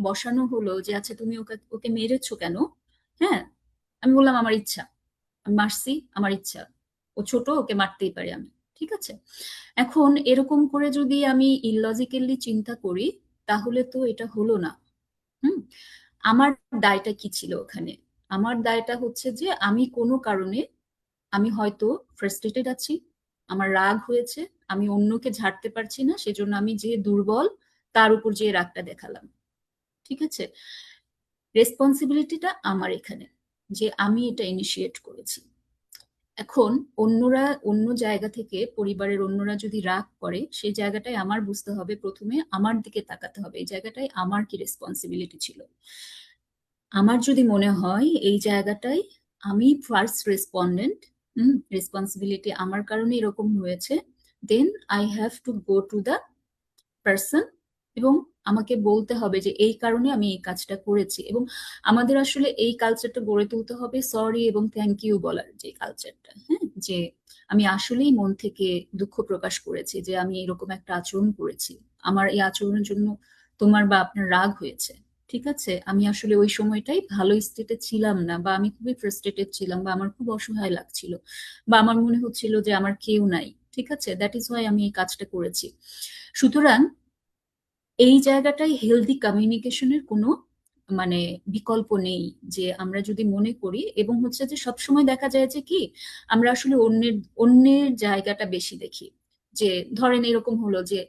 বসানো হলো যে আচ্ছা তুমি ওকে ওকে মেরেছো কেন, হ্যাঁ, আমি বললাম আমার ইচ্ছা, আমি মারছি, আমার ইচ্ছা, ও ছোট, ওকে মারতেই পারি আমি। ঠিক আছে, এখন এরকম করে যদি আমি ইললজিক্যালি চিন্তা করি তাহলে তো এটা হলো না। হুম, আমার দায়টা কি ছিল ওখানে? আমার দায়টা হচ্ছে যে আমি কোনো কারণে, আমি হয়তো ফ্রাস্ট্রেটেড আছি, আমার রাগ হয়েছে, আমি অন্যকে ঝাড়তে পারছি না, সেজন্য আমি যে দুর্বল তার উপর যে রাগটা দেখালাম। ঠিক আছে, রেসপন্সিবিলিটিটা আমার এখানে, যে আমি এটা ইনিশিয়েট করেছি। এখন অন্যরা অন্য জায়গা থেকে, পরিবারের অন্যরা যদি রাগ করে, সেই জায়গাটায় আমার বুঝতে হবে, প্রথমে আমার দিকে তাকাতে হবে, এই জায়গাটায় আমার কি রেসপন্সিবিলিটি ছিল। আমার যদি মনে হয় এই জায়গাটায় আমি ফার্স্ট রেসপন্ডেন্ট, রেসপন্সিবিলিটি আমার কারণে এরকম হয়েছে, then I have to go to the person, এবং আমাকে বলতে হবে যে এই কারণে আমি এই কাজটা করেছি। এবং আমাদের আসলে এই কালচারটা গড়ে তুলতে হবে, সরি এবং থ্যাংক ইউ বলার যে কালচারটা, হ্যাঁ, যে আমি আসলেই মন থেকে দুঃখ প্রকাশ করেছি যে আমি এরকম একটা আচরণ করেছি, আমার এই আচরণের জন্য তোমার বা আপনার রাগ হয়েছে। ঠিক আছে, আমি আসলে ওই সময়টাই ভালো স্টেটে ছিলাম না, বা আমি খুবই ফ্রাস্ট্রেটেড ছিলাম, বা আমার খুব অসহায় লাগছিল, বা আমার মনে হচ্ছিল যে আমার কেউ নাই। ঠিক আছে, দ্যাট ইজ ওয়াই আমি এই কাজটা করেছি। সুতরাং এই জায়গাটাই হেলদি কমিউনিকেশনের কোনো মানে বিকল্প নেই। যে আমরা যদি মনে করি, এবং হচ্ছে যে সবসময় দেখা যায় যে কি, আমরা আসলে অন্যের অন্যের জায়গাটা বেশি দেখি। যে ধরেন এরকম হলো যে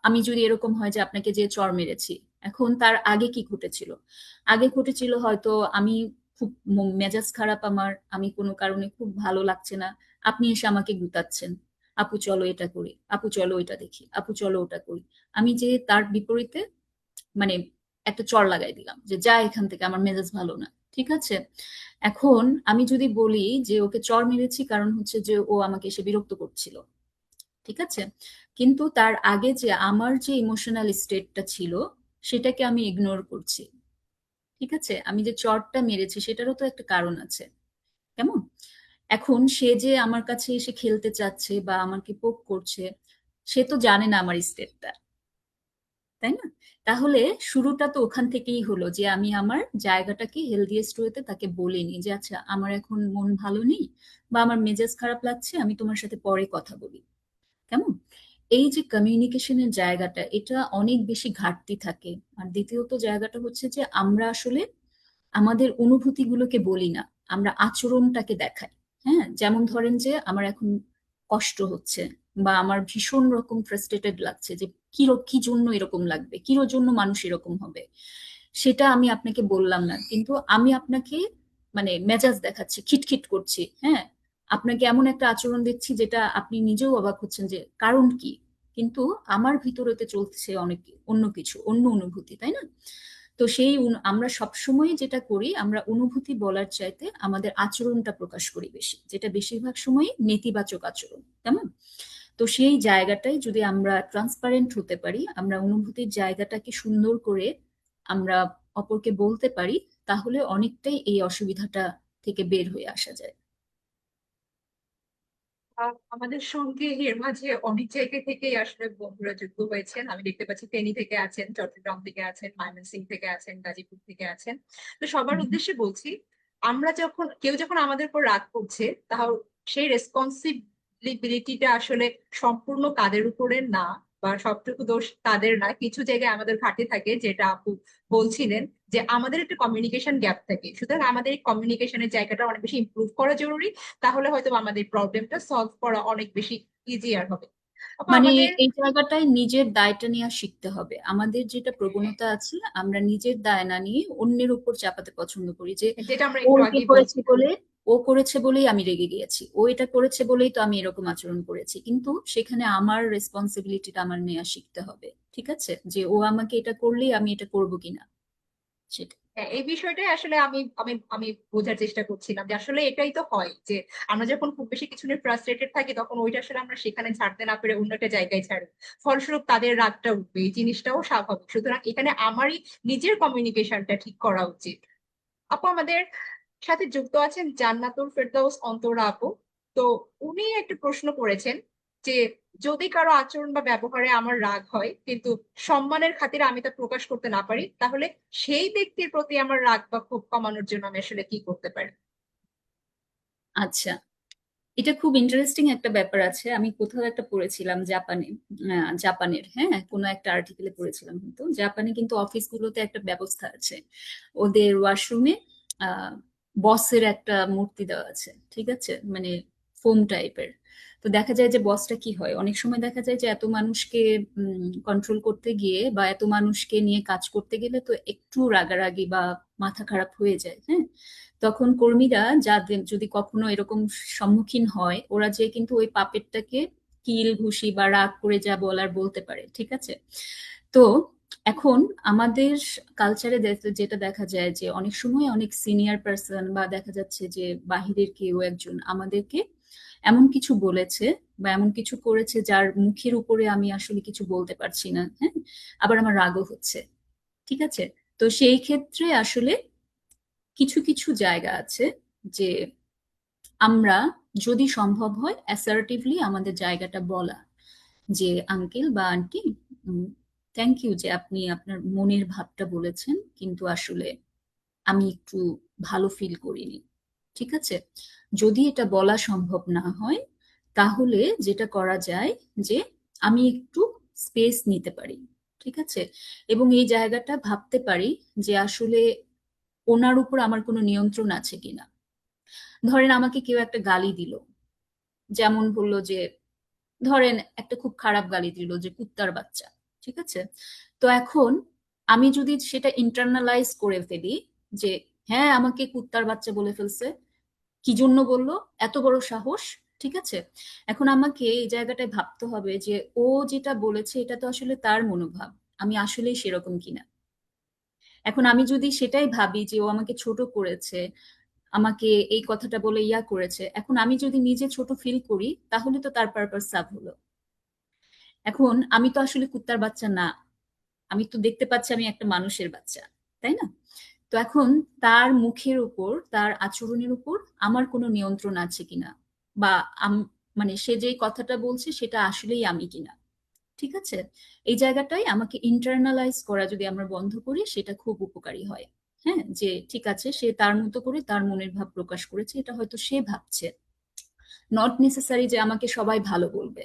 আমি যদি এরকম হয় যে আপনাকে যে চড় মেরেছি, এখন তার আগে কি ঘটেছিল? আগে ঘটেছিল হয়তো আমি খুব মেজাজ খারাপ আমার, আমি কোনো কারণে খুব ভালো লাগছে না, আপনি এসে আমাকে গুতাচ্ছেন, আপু চলো এটা করি, আপু চলো এটা দেখি, আপু চলো ওটা করি। আমি যে তার বিপরীতে মানে একটা চড় লাগাই দিলাম যে যা এখান থেকে, আমার মেজাজ ভালো না। ঠিক আছে, এখন আমি যদি বলি যে ওকে চড় মেরেছি কারণ হচ্ছে যে ও আমাকে এসে বিরক্ত করছিল, ঠিক আছে, কিন্তু তার আগে যে আমার যে ইমোশনাল স্টেটটা ছিল সেটাকে আমি ইগনোর করছি। ঠিক আছে, আমি যে চড়টা মেরেছি সেটারও তো একটা কারণ আছে, কেমন? এখন সে যে আমার কাছে এসে খেলতে চাচ্ছে বা আমাকে পোক করছে, সে তো জানে না আমার স্টেটটা, তাই না? তাহলে শুরুটা তো ওখান থেকেই হলো, যে আমি আমার জায়গাটাকে হেলদিয়েস্ট ওয়েতে তাকে বলিনি যে আচ্ছা আমার এখন মন ভালো নেই, বা আমার মেজাজ খারাপ লাগছে, আমি তোমার সাথে পরে কথা বলি। কেমন? এই যে কমিউনিকেশনের জায়গাটা, এটা অনেক বেশি ঘাটতি থাকে। আর দ্বিতীয়ত জায়গাটা হচ্ছে যে আমরা আসলে আমাদের অনুভূতিগুলোকে বলি না, আমরা আচরণটাকে দেখাই। হ্যাঁ, যেমন ধরেন যে আমার এখন কষ্ট হচ্ছে, বা আমার ভীষণ রকম ফ্রাস্ট্রেটেড লাগছে, যে কি জন্য এরকম লাগবে, কি জন্য মানুষ এরকম হবে, সেটা আমি আপনাকে বললাম না, কিন্তু আমি আপনাকে মেজাজ দেখাচ্ছি, খিটখিট করছি, হ্যাঁ, আপনাকে এমন একটা আচরণ দেখছি যেটা আপনি নিজেও অবাক হচ্ছেন যে কারণ কি, কিন্তু আমার ভিতরেতে চলছে অনেক অন্য কিছু, অন্য অনুভূতি, তাই না? তো আমরা সবসময় যেটা করি, আমরা অনুভূতি বলার চাইতে আমাদের আচরণটা প্রকাশ করি বেশি, যেটা বেশিরভাগ সময় নেতিবাচক আচরণ, কেমন? তো সেই জায়গাটাই যদি আমরা ট্রান্সপারেন্ট হতে পারি, আমরা অনুভূতির জায়গাটাকে সুন্দর করে আমরা অপরকে বলতে পারি, তাহলে অনেকটাই এই অসুবিধাটা থেকে বের হয়ে আসা যায়। আমাদের সঙ্গে এর মাঝে অনেক জায়গা থেকেই আসলে বন্ধুরা যুক্ত হয়েছেন। আমি দেখতে পাচ্ছি ফেনী থেকে আছেন, চট্টগ্রাম থেকে আছেন, ময়মনসিংহ থেকে আছেন, গাজীপুর থেকে আছেন। তো সবার হুম। উদ্দেশ্যে বলছি, আমরা যখন কেউ যখন আমাদের উপর রাগ করছে, তাহলে সেই রেসপন্সিবিলিটিটা আসলে সম্পূর্ণ তাদের উপরে না, বা সবটুকু দোষ তাদের না। কিছু জায়গায় আমাদের ঘাটতি থাকে, যেটা আপু বলছিলেন, যে আমাদের একটা কমিউনিকেশন গ্যাপ থাকে। সুতরাং আমাদের এই কমিউনিকেশনের জায়গাটা অনেক বেশি ইমপ্রুভ করা জরুরি। তাহলে হয়তো আমাদের প্রবলেমটা সলভ করা অনেক বেশি ইজিয়ার হবে। আপু মানে আমাদের, এই জায়গাটায় নিজের দায়টা নেওয়া শিখতে হবে। আমাদের যেটা প্রবণতা আছে, আমরা নিজের দায় না নিয়ে অন্যের উপর চাপাতে পছন্দ করি, যে যেটা আমরা ও একটু এটা আগেই করেছে বলছিলাম। বলে, ও করেছে বলেই আমি রেগে গিয়েছি, ও এটা করেছে বলেই তো আমি এরকম আচরণ করেছি। কিন্তু সেখানে আমার রেসপন্সিবিলিটিটা আমার নেওয়া শিখতে হবে। ঠিক আছে, যে ও আমাকে এটা করলেই আমি এটা করবো কিনা, সেটা। হ্যাঁ, এই বিষয়টাই আসলে আমি আমি আমি বোঝার চেষ্টা করছিলাম, যে আসলে এটাই তো হয়, যে আমরা যখন খুব বেশি কিছু নিয়ে ফ্রাস্ট্রেটেড থাকি, তখন ওইটা আসলে আমরা সেখানে ছাড়তে না পেরে অন্য একটা জায়গায় ছাড়ি। ফলস্বরূপ তাদের রাগটা উঠবে, এই জিনিসটাও স্বাভাবিক। সুতরাং এখানে আমারই নিজের কমিউনিকেশনটা ঠিক করা উচিত। আপু আমাদের সাথে যুক্ত আছেন জান্নাতুল ফেরদৌস অন্তরা আপু। তো উনি একটা প্রশ্ন করেছেন যে, যদি কারো আচরণ বা ব্যবহারে আমার রাগ হয়, কিন্তু সম্মানের খাতিরে আমি তা প্রকাশ করতে না পারি, তাহলে সেই ব্যক্তির প্রতি আমার রাগ বা ক্ষোভ কমানোর জন্য আমি আসলে কি করতে পারি? আচ্ছা, এটা খুব ইন্টারেস্টিং একটা ব্যাপার আছে। আমি কোথাও একটা পড়েছিলাম জাপানে, জাপানের, হ্যাঁ, কোনো একটা আর্টিকেলে পড়েছিলাম, কিন্তু জাপানে কিন্তু অফিসগুলোতে একটা ব্যবস্থা আছে, ওদের ওয়াশরুমে বসের একটা মূর্তি দেওয়া আছে। ঠিক আছে, ফোম টাইপের। তো দেখা যায় যে বসটা কি হয়, অনেক সময় দেখা যায় যে এত মানুষকে কন্ট্রোল করতে গিয়ে বা এত মানুষকে নিয়ে কাজ করতে গেলে তো একটু রাগারাগি বা মাথা খারাপ হয়ে যায়, হ্যাঁ। তখন কর্মীরা যাদের যদি কখনো এরকম সম্মুখীন হয়, ওরা যে কিন্তু ওই পাপেটটাকে কিল ঘুষি বা রাগ করে যা বলার বলতে পারে, ঠিক আছে। তো এখন আমাদের কালচারে যেটা দেখা যায় যে অনেক সময় অনেক সিনিয়র পার্সন বা দেখা যাচ্ছে যে বাহিরের কেউ একজন আমাদেরকে এমন কিছু বলেছে বা এমন কিছু করেছে যার মুখের উপরে আমি আসলে কিছু বলতে পারছি না, হ্যাঁ। আবার আমার রাগও হচ্ছে, ঠিক আছে। তো সেই ক্ষেত্রে আসলে কিছু কিছু জায়গা আছে যে আমরা যদি সম্ভব হয় অ্যাসার্টিভলি আমাদের জায়গাটা বলা, যে আঙ্কেল বা আন্টি, থ্যাংক ইউ যে আপনি আপনার মনের ভাবটা বলেছেন, কিন্তু আসলে আমি একটু ভালো ফিল করিনি, ঠিক আছে। যদি এটা বলা সম্ভব না হয়, তাহলে যেটা করা যায় যে আমি একটু স্পেস নিতে পারি, ঠিক আছে। এবং এই জায়গাটা ভাবতে পারি যে আসলে ওনার উপর আমার কোনো নিয়ন্ত্রণ আছে কিনা। ধরেন আমাকে কেউ একটা গালি দিল, যেমন বললো যে, ধরেন একটা খুব খারাপ গালি দিল যে কুত্তার বাচ্চা, ঠিক আছে। তো এখন আমি যদি সেটা ইন্টারনালাইজ করে ফেলি যে হ্যাঁ আমাকে কুত্তার বাচ্চা বলে ফেলছে, কি জন্য বললো, এত বড় সাহস, ঠিক আছে। এখন আমাকে এই জায়গাটায় ভাবতে হবে যে ও যেটা বলেছে এটা তো আসলে তার মনোভাব, আমি আসলেই সেরকম কিনা। এখন আমি যদি সেটাই ভাবি যে ও আমাকে ছোট করেছে, আমাকে এই কথাটা বলে ইয়া করেছে, এখন আমি যদি নিজে ছোট ফিল করি, তাহলে তো তার পারপাস সাব হলো। এখন আমি তো আসলে কুত্তার বাচ্চা না, আমি তো দেখতে পাচ্ছি আমি একটা মানুষের বাচ্চা, তাই না। তো এখন তার মুখের উপর, তার আচরণের উপর আমার কোনো নিয়ন্ত্রণ আছে কিনা, বা মানে সে যে কথাটা বলছে সেটা আসলেই আমি কিনা, ঠিক আছে। এই জায়গাটাই আমাকে ইন্টারনালাইজ করা যদি আমরা বন্ধ করি, সেটা খুব উপকারী হয়। হ্যাঁ, যে ঠিক আছে সে তার মতো করে তার মনের ভাব প্রকাশ করেছে, এটা হয়তো সে ভাবছে, নট নেসেসারি যে আমাকে সবাই ভালো বলবে,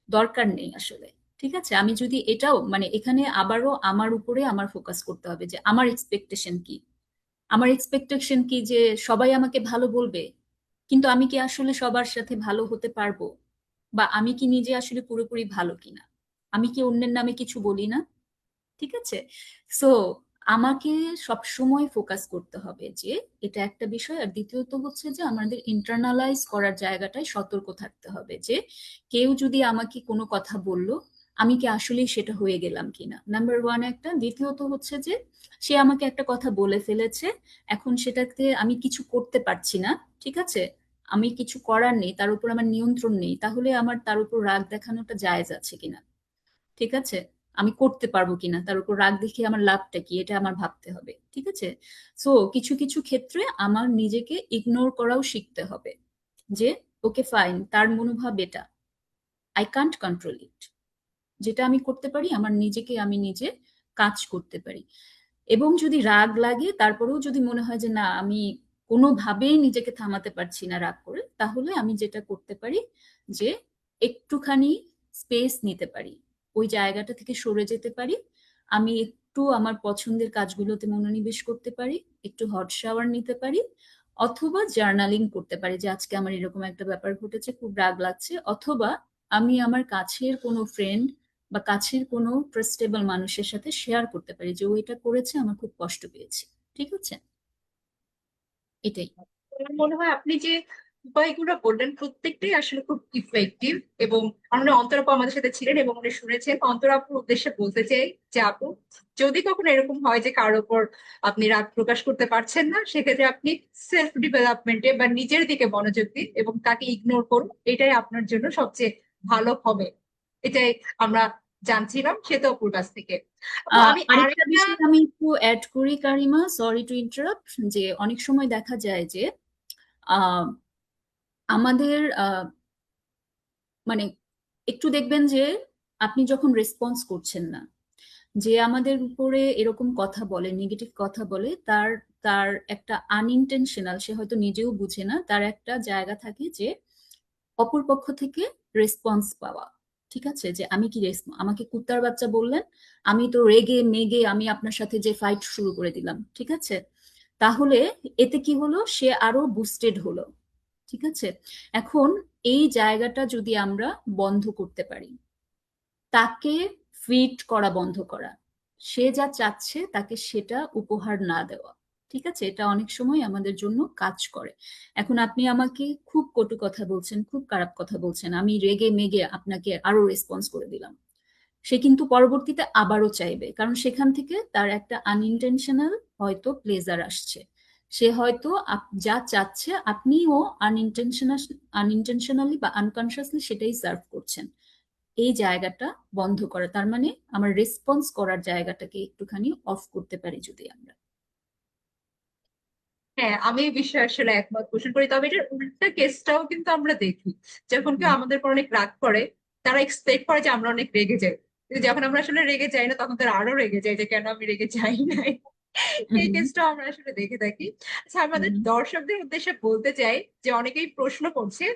দরকার নেই আসলে। ঠিক আছে, আমি যদি এটাও মানে এখানে আবারও আমার উপরে আমার ফোকাস করতে হবে যে আমার এক্সপেকটেশন কি। আমার এক্সপেকটেশন কি যে সবাই আমাকে ভালো বলবে, কিন্তু আমি কি আসলে সবার সাথে ভালো হতে পারবো, বা আমি কি নিজে আসলে পুরোপুরি ভালো কিনা, আমি কি অন্যের নামে কিছু বলি না, ঠিক আছে। সো আমাকে সবসময় ফোকাস করতে হবে যে এটা একটা বিষয়, আর দ্বিতীয়ত হচ্ছে যে আমাদের ইন্টারনালাইজ করার জায়গাটায় সতর্ক থাকতে হবে যে কেউ যদি আমাকে কোনো কথা বললো, আমি কি আসলেই সেটা হয়ে গেলাম কিনা, নাম্বার ওয়ান একটা। দ্বিতীয়ত হচ্ছে যে সে আমাকে একটা কথা বলে ফেলেছে, এখন সেটাতে আমি কিছু করতে পারছি না, ঠিক আছে, আমি কিছু করার নেই, তার উপর আমার নিয়ন্ত্রণ নেই, তাহলে আমার তার উপর রাগ দেখানোটা জায়েজ আছে কিনা, ঠিক আছে। আমি করতে পারবো কিনা, তার উপর রাগ দেখিয়ে আমার লাভটা কি, এটা আমার ভাবতে হবে, ঠিক আছে। সো কিছু কিছু ক্ষেত্রে আমার নিজেকে ইগনোর করাও শিখতে হবে, যে ওকে ফাইন, তার মনোভাব এটা, আই কান্ট কন্ট্রোল ইট। যেটা আমি করতে পারি আমার নিজেকে আমি নিজে কাজ করতে পারি। এবং যদি রাগ লাগে তারপরেও যদি মনে হয় যে না আমি কোনোভাবেই নিজেকে থামাতে পারছি না রাগ করে, তাহলে আমি যেটা করতে পারি যে একটুখানি স্পেস নিতে পারি, ওই জায়গাটা থেকে সরে যেতে পারি, আমি একটু আমার পছন্দের কাজগুলোতে মনোনিবেশ করতে পারি, একটু হট শাওয়ার নিতে পারি, অথবা জার্নালিং করতে পারি যে আজকে আমার এরকম একটা ব্যাপার ঘটেছে, খুব রাগ লাগছে, অথবা আমি আমার কাছের কোনো ফ্রেন্ড বা কাছের কোনো ট্রাস্টেবল মানুষের সাথে শেয়ার করতে পারি যে ও এটা করেছে, আমার খুব কষ্ট পেয়েছি, ঠিক আছে, এটাই। আমার মনে হয় আপনি যে উপায়গুলো বললেন প্রত্যেকটাই আসলে খুব ইফেক্টিভ। এবং আমরা অন্তর আপু আমাদের সাথে ছিলেন এবং উনি শুনেছেন। অন্তর আপুর উদ্দেশ্যে বলতে চাই যে আপু, যদি কখনো এরকম হয় যে কারোর উপর আপনি রাগ প্রকাশ করতে পারছেন না, সেক্ষেত্রে আপনি সেলফ ডেভেলপমেন্টে বা নিজের দিকে মনোযোগ দিন এবং তাকে ইগনোর করুন, এটাই আপনার জন্য সবচেয়ে ভালো হবে। এটাই আমরা জানছিলাম শ্বেতা অপুর কাছ থেকে। আপু আমি আরেকটা আরেকটা বিষয় আমি একটু অ্যাড করি কারিমা, সরি টু ইন্টারাপ্ট, যে অনেক সময় দেখা যায় যে আহ, আমাদের মানে একটু দেখবেন যে আপনি যখন রেসপন্স করছেন না, যে আমাদের উপরে এরকম কথা বলে, নেগেটিভ কথা বলে, তার তার একটা আনইনটেনশনাল, সে হয়তো নিজেও বুঝে না, তার একটা জায়গা থাকে যে অপর পক্ষ থেকে রেসপন্স পাওয়া, ঠিক আছে, যে আমি কি আমাকে কুত্তার বাচ্চা বললেন, আমি তো রেগে মেগে আমি আপনার সাথে যে ফাইট শুরু করে দিলাম, ঠিক আছে। তাহলে এতে কি হলো, সে আরো বুস্টেড হলো, ঠিক আছে। এখন এই জায়গাটা যদি আমরা বন্ধ করতে পারি, তাকে ফিট করা বন্ধ করা, সে যা চাচ্ছে তাকে সেটা উপহার না দেওয়া, ঠিক আছে, এটা অনেক সময় আমাদের জন্য কাজ করে। এখন আপনি আমাকে খুব কটু কথা বলছেন, খুব খারাপ কথা বলছেন, আমি রেগে মেগে আপনাকে আরো রেসপন্স করে দিলাম, সে কিন্তু পরবর্তীতে আবারও চাইবে, কারণ সেখান থেকে তার একটা আনইনটেনশনাল হয়তো প্লেজার আসছে। সে হয়তো যা চাচ্ছে আপনিও আনইনটেনশনালি বা আনকনসিয়াসলি সেটাই সার্ভ করছেন। এই জায়গাটা বন্ধ করা, তার মানে আমার রেসপন্স করার জায়গাটাকে একটুখানি অফ করতে পারি যদি আমরা। হ্যাঁ, আমি এই বিষয়ে আসলে একমত পোষণ করি, তবে এটার উল্টা কেসটাও কিন্তু আমরা দেখি। যখন কেউ হুম আমাদের উপর অনেক রাগ করে, তারা এক্সপেক্ট করে যে আমরা অনেক রেগে যাই, কিন্তু যখন আমরা আসলে রেগে যাই না, তখন তারা আরো রেগে যায় যে কেন আমি রেগে যাই নাই। এই হুম কেসটাও আমরা আসলে দেখে থাকি। আচ্ছা, আমাদের হুম। দর্শকদের উদ্দেশ্যে বলতে চাই যে অনেকেই প্রশ্ন করছে,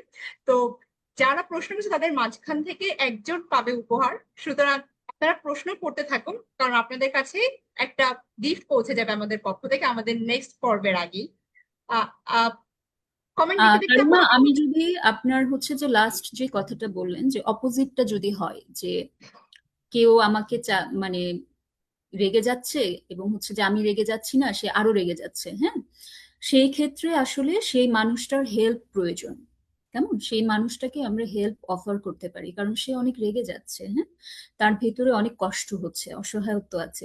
তো যারা প্রশ্ন করছে তাদের মাঝখান থেকে একজন পাবে উপহার। সুতরাং আপনারা প্রশ্ন করতে থাকুন, কারণ আপনাদের কাছে একটা গিফট পৌঁছে যাবে আমাদের পক্ষ থেকে আমাদের নেক্সট পর্বের আগে। কমেন্ট দেখতে দেখতে কারিমা, আমরা আমি কিন্তু যদি আপনার হচ্ছে যে লাস্ট যে কথাটা বললেন যে অপোজিটটা যদি হয়, যে কেউ আমাকে মানে রেগে যাচ্ছে এবং হচ্ছে যে আমি রেগে যাচ্ছি না, সে আরো রেগে যাচ্ছে, হ্যাঁ, সেই ক্ষেত্রে আসলে সেই মানুষটার হেল্প প্রয়োজন। কেমন, সেই মানুষটাকে আমরা হেল্প অফার করতে পারি, কারণ সে অনেক রেগে যাচ্ছে, হ্যাঁ, তার ভেতরে অনেক কষ্ট হচ্ছে, অসহায়ত্ব আছে।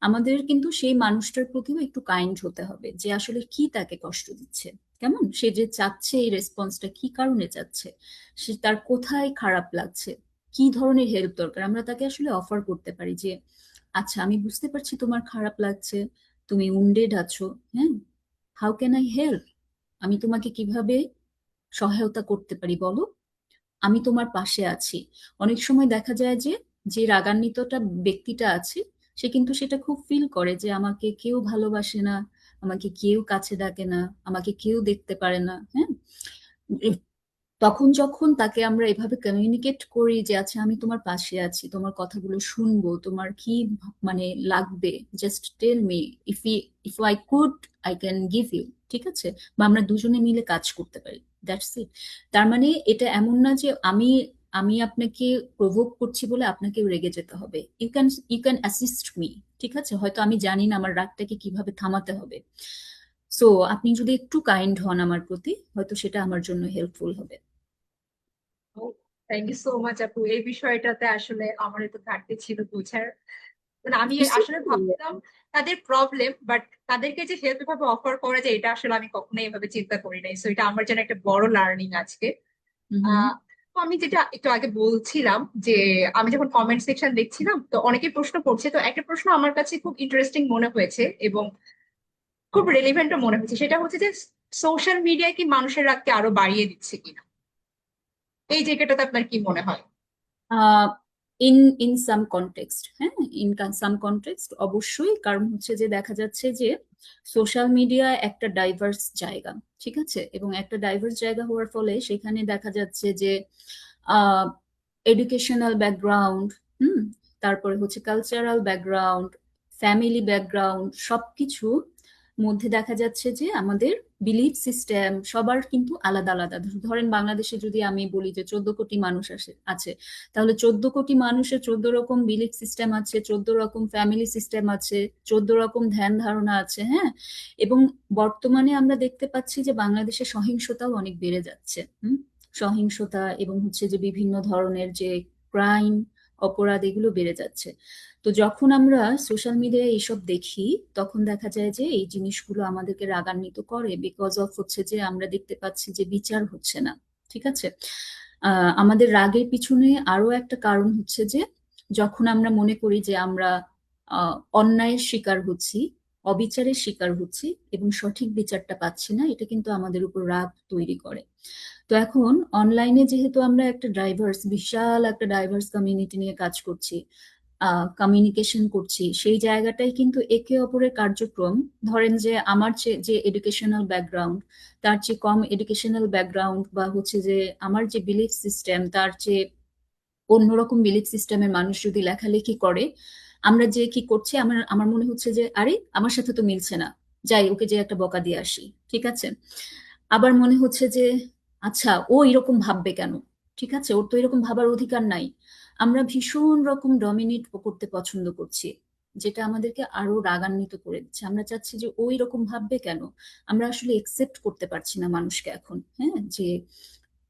আমাদের কিন্তু সেই মানুষটার প্রতিও একটু কাইন্ড হতে হবে, যে আসলে কি তাকে কষ্ট দিচ্ছে, কেমন, সে যে চাচ্ছে এই রেসপন্সটা কি কারণে চাচ্ছে, সে তার কোথায় খারাপ লাগছে, কি ধরনের হেল্প দরকার, আমরা তাকে আসলে অফার করতে পারি যে আচ্ছা, আমি বুঝতে পারছি তোমার খারাপ লাগছে, তুমি উন্ডেড আছো, হ্যাঁ, হাউ ক্যান আই হেল্প, আমি তোমাকে কিভাবে সহায়তা করতে পারি বলো, আমি তোমার পাশে আছি। অনেক সময় দেখা যায় যে যে রাগান্বিতটা ব্যক্তিটা আছে, সে কিন্তু সেটা খুব ফিল করে যে আমাকে কেউ ভালোবাসে না, আমাকে কেউ কাছে ডাকে না, আমাকে কেউ দেখতে পারে না, হ্যাঁ। তখন যখন তাকে আমরা এভাবে কমিউনিকেট করি যে আচ্ছা আমি তোমার পাশে আছি, তোমার কথাগুলো শুনবো, তোমার কি মানে লাগবে, just tell me, if if I could I can give you, ঠিক আছে, বা আমরা দুজনে মিলে কাজ করতে পারি, দ্যাটস ইট। তার মানে এটা এমন না যে আমি আমি আপনাকে প্রভোক করছি বলে আপনাকে রেগে যেতে হবে, ইউ ক্যান অ্যাসিস্ট মি, ঠিক আছে, হয়তো আমি জানি না আমার রাগটাকে কিভাবে থামাতে হবে, সো আপনি যদি একটু কাইন্ড হন আমার প্রতি, হয়তো সেটা আমার জন্য হেল্পফুল হবে। থ্যাংক ইউ সো মাচ আপু, এই বিষয়টাতে আসলে আমার একটু ঘাটতি ছিল বোঝার। মানে আমি It's আসলে okay. ভাবতাম তাদের প্রবলেম, বাট তাদেরকে যে হেল্প এভাবে অফার করা যায় এটা আসলে আমি কখনোই এভাবে চিন্তা করি নাই, সো এটা আমার জন্য একটা বড় লার্নিং আজকে। হুম। আহ তো আমি যেটা একটু আগে বলছিলাম যে আমি যখন কমেন্ট সেকশন দেখছিলাম, তো অনেকে প্রশ্ন করছে, তো একটা প্রশ্ন আমার কাছে খুব ইন্টারেস্টিং মনে হয়েছে এবং খুব রেলিভেন্টও মনে হচ্ছে, সেটা হচ্ছে যে সোশ্যাল মিডিয়ায় কি মানুষের রাগকে আরো বাড়িয়ে দিচ্ছে কিনা, এই জায়গাটাতে আপনার কি মনে হয়? আহ ইন ইন সাম কনটেক্সট, হ্যাঁ, ইন সাম কনটেক্সট অবশ্যই, কারণ হচ্ছে যে দেখা যাচ্ছে যে সোশ্যাল মিডিয়া একটা ডাইভার্স জায়গা, ঠিক আছে, এবং একটা ডাইভার্স জায়গা হওয়ার ফলে সেখানে দেখা যাচ্ছে যে এডুকেশনাল ব্যাকগ্রাউন্ড, হুম, তারপরে হচ্ছে কালচারাল ব্যাকগ্রাউন্ড, ফ্যামিলি ব্যাকগ্রাউন্ড, সবকিছু মধ্যে দেখা যাচ্ছে যে আমাদের বিলিফ সিস্টেম সবার কিন্তু আলাদা আলাদা। ধরেন বাংলাদেশে যদি আমি বলি যে 14 কোটি মানুষ আছে, তাহলে 14 কোটি মানুষের 14 রকম বিলিফ সিস্টেম আছে, 14 রকম ফ্যামিলি সিস্টেম আছে, 14 রকম ধ্যান ধারণা আছে, হ্যাঁ। এবং বর্তমানে আমরা দেখতে পাচ্ছি যে বাংলাদেশে সহিংসতাও অনেক বেড়ে যাচ্ছে, হুম, সহিংসতা এবং হচ্ছে যে বিভিন্ন ধরনের যে ক্রাইম, অপরাধ, এগুলো বেড়ে যাচ্ছে। তো যখন আমরা সোশ্যাল মিডিয়ায় এইসব দেখি, তখন দেখা যায় যে এই জিনিসগুলো আমাদেরকে রাগান্বিত করে, বিকজ অফ হচ্ছে যে আমরা দেখতে পাচ্ছি যে বিচার হচ্ছে না, ঠিক আছে। আমাদের রাগের পিছনে আরো একটা কারণ হচ্ছে যে যখন আমরা মনে করি যে আমরা অন্যায়ের শিকার হচ্ছি, অবিচারের শিকার হচ্ছি এবং সঠিক বিচারটা পাচ্ছি না, এটা কিন্তু আমাদের উপর রাগ তৈরি করে। তো এখন অনলাইনে যেহেতু আমরা একটা বিশাল একটা ডাইভার্স কমিউনিটি নিয়ে কাজ করছি, কমিউনিকেশন করছি, সেই জায়গাটাই কিন্তু একে অপরের কার্যক্রম, ধরেন যে আমার যে এডুকেশনাল ব্যাকগ্রাউন্ড, তার চেয়ে কম এডুকেশনাল ব্যাকগ্রাউন্ড, বা হচ্ছে যে আমার যে বিলিফ সিস্টেম তার চেয়ে অন্যরকম বিলিফ সিস্টেমের মানুষ যদি লেখালেখি করে, আমরা যে কি করছি, আমার আমার মনে হচ্ছে যে আরে আমার সাথে তো মিলছে না, যাই ওকে যে একটা বকা দিয়ে আসি, ঠিক আছে। আবার মনে হচ্ছে যে আচ্ছা ও এরকম ভাববে কেন, ঠিক আছে, ওর তো এরকম ভাবার অধিকার নাই। আমরা ভীষণ রকম ডমিনেট করতে পছন্দ করছি, যেটা আমাদেরকে আরো রাগান্বিত করে দিচ্ছে। আমরা চাচ্ছি যে ওই রকম ভাববে কেন। আমরা আসলে একসেপ্ট করতে পারছি না মানুষকে এখন, হ্যাঁ, যে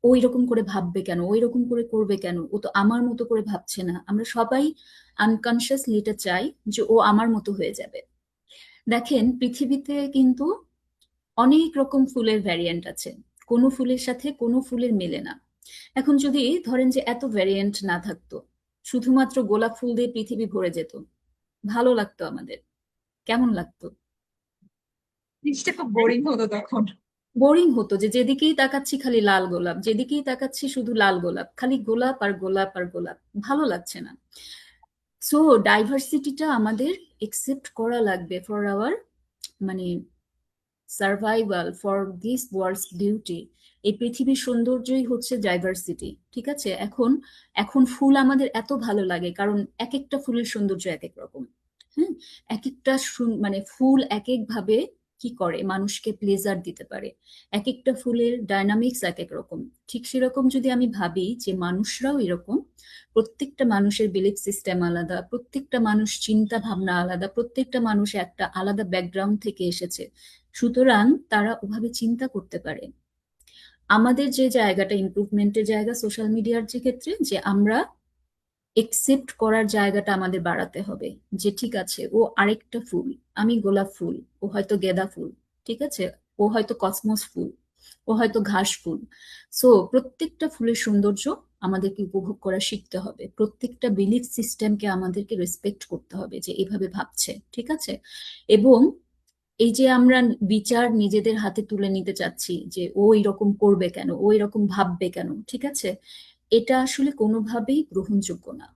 ওই রকম করে ভাববে কেন, ওই রকম করে করবে কেন, ও তো আমার মতো করে ভাবছে না। আমরা সবাই আনকনসিয়াসলি এটা চাই যে ও আমার মতো হয়ে যাবে। দেখেন পৃথিবীতে কিন্তু অনেক রকম ফুলের ভ্যারিয়েন্ট আছে, কোনো ফুলের সাথে কোনো ফুলের মেলে না। এখন যদি ধরেন যে এত ভ্যারিয়েন্ট না থাকতো, শুধুমাত্র গোলাপ ফুল দিয়ে পৃথিবী ভরে যেত, ভালো লাগতো আমাদের? কেমন লাগতো? জিনিসটা খুব বোরিং হতো তখন। বোরিং হতো, যে যেদিকেই তাকাচ্ছি খালি লাল গোলাপ, যেদিকেই তাকাচ্ছি শুধু লাল গোলাপ, খালি গোলাপ আর গোলাপ আর গোলাপ, ভালো লাগছে না। সো ডাইভার্সিটিটা আমাদের একসেপ্ট করা লাগবে ফর আওয়ার মানে survival, for this world's beauty. এই পৃথিবীর সৌন্দর্যই হচ্ছে ডাইভার্সিটি, ঠিক আছে। এখন এখন ফুল আমাদের এত ভালো লাগে কারণ এক একটা ফুলের সৌন্দর্য এক এক রকম। হ্যাঁ, এক একটা মানে ফুল এক এক ভাবে কি করে মানুষকে প্লেজার দিতে পারে। এক একটা ফুলের ডায়নামিক্স এক এক রকম। ঠিক সেরকম যদি আমি ভাবি যে মানুষরাও এরকম, প্রত্যেকটা মানুষের বিলিফ সিস্টেম আলাদা, প্রত্যেকটা মানুষ চিন্তা ভাবনা আলাদা, প্রত্যেকটা মানুষ একটা আলাদা ব্যাকগ্রাউন্ড থেকে এসেছে, সুতরাং তারা ওভাবে চিন্তা করতে পারে। আমাদের যে জায়গাটা ইমপ্রুভমেন্টের জায়গা সোশ্যাল মিডিয়ার যে ক্ষেত্রে, যে আমরা একসেপ্ট করার জায়গাটা আমাদের বাড়াতে হবে। যে ঠিক আছে ও আরেকটা ফুল, আমি গোলাপ ফুল, ও হয়তো গেঁদা ফুল, ঠিক আছে, ও হয়তো কসমস ফুল, ও হয়তো ঘাস ফুল। সো প্রত্যেকটা ফুলের সৌন্দর্য আমাদেরকে উপভোগ করা শিখতে হবে, প্রত্যেকটা বিলিফ সিস্টেমকে আমাদেরকে রেসপেক্ট করতে হবে যে এভাবে ভাবছে, ঠিক আছে। এবং এই যে আমরা বিচার নিজেদের হাতে তুলে নিতে চাচ্ছি যে ও এরকম করবে কেন, ও এরকম ভাববে কেন, ঠিক আছে, এটা আসলে কোনোভাবেই গ্রহণযোগ্য না।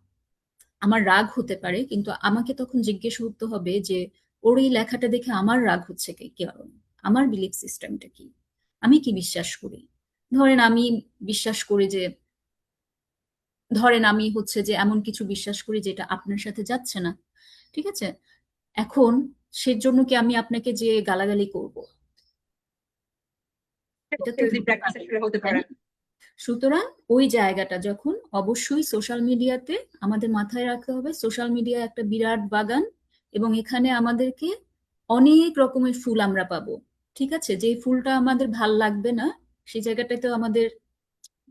আমার রাগ হতে পারে, কিন্তু আমাকে তখন জিজ্ঞেস করতে হবে যে ওর এই লেখাটা দেখে আমার রাগ হচ্ছে কি কি কারণ, আমার বিলিফ সিস্টেমটা কি, আমি কি বিশ্বাস করি। ধরেন আমি বিশ্বাস করি যে, ধরেন আমি হচ্ছে যে এমন কিছু বিশ্বাস করি যেটা আপনার সাথে যাচ্ছে না, ঠিক আছে। এখন সেজন্য কি আমি আপনাকে যে গালাগালি করব? এটা তো হেলদি হতে প্র্যাকটিস পারে না, আসলে হতে তাই পারে না? সুতরাং ওই জায়গাটা যখন, অবশ্যই সোশ্যাল মিডিয়াতে আমাদের মাথায় রাখতে হবে সোশ্যাল মিডিয়া একটা বিরাট বাগান, এবং এখানে আমাদেরকে অনেক রকমের ফুল আমরা পাবো, ঠিক আছে। যে ফুলটা আমাদের ভাল লাগবে না, সেই জায়গাটাতেও আমাদের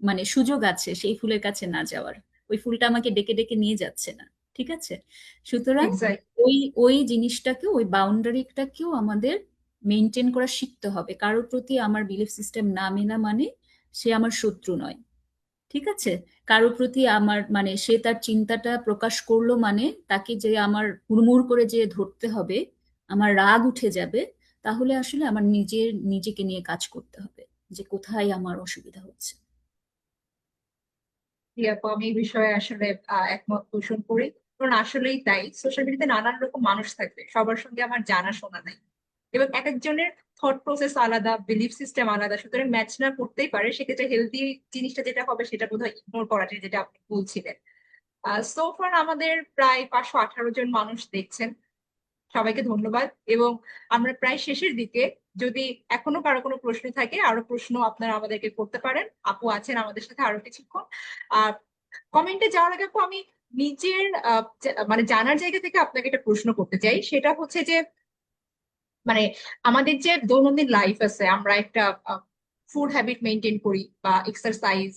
মানে সুযোগ আছে সেই ফুলের কাছে না যাওয়ার। ওই ফুলটা আমাকে ডেকে ডেকে নিয়ে যাচ্ছে না, ঠিক আছে। সুতরাং এক্সাক্ট। ওই ওই জিনিসটাকেও, ওই বাউন্ডারিটাকেও আমাদের মেনটেন করা শিখতে হবে। কারোর প্রতি আমার বিলিফ সিস্টেম না মেলা মানে সে আমার শত্রু নয়, ঠিক আছে। কারোর প্রতি আমার মানে সে তার চিন্তাটা প্রকাশ করলো মানে তাকে যে আমার হুড়মুড় করে যে ধরতে হবে, আমার রাগ উঠে যাবে, তাহলে আসলে আমার নিজেকে নিয়ে কাজ করতে হবে যে কোথায় আমার অসুবিধা হচ্ছে। আপু আমি এই বিষয়ে আসলে একমত পোষণ করি। কারণ আসলেই তাই, সোশ্যাল মিডিয়াতে নানান রকম মানুষ থাকবে, সবার সঙ্গে আমার জানা শোনা নাই, এবং এক একজনের থট প্রসেস আলাদা, বিলিফ সিস্টেম আলাদা, সুতরাং ম্যাচ না করতেই পারে। সেক্ষেত্রে হেলদি জিনিসটা যেটা হবে সেটা বোধহয় ইগনোর করা যায়, যেটা আপনি বলছিলেন। সো ফার আমাদের প্রায় 518 জন মানুষ দেখছেন, সবাইকে ধন্যবাদ। এবং আমরা প্রায় শেষের দিকে, যদি এখনো কারো কোনো প্রশ্ন থাকে, আরো প্রশ্ন আপনারা আমাদেরকে করতে পারেন, আপু আছেন আমাদের সাথে আরো কিছুক্ষণ। আর কমেন্টে যাওয়ার আগে আপু আমি নিজের মানে জানার জায়গা থেকে আপনাকে একটা প্রশ্ন করতে চাই। সেটা হচ্ছে যে মানে আমাদের যে দৈনন্দিন লাইফ আছে, আমরা একটা ফুড হ্যাবিট মেনটেন করি বা এক্সারসাইজ,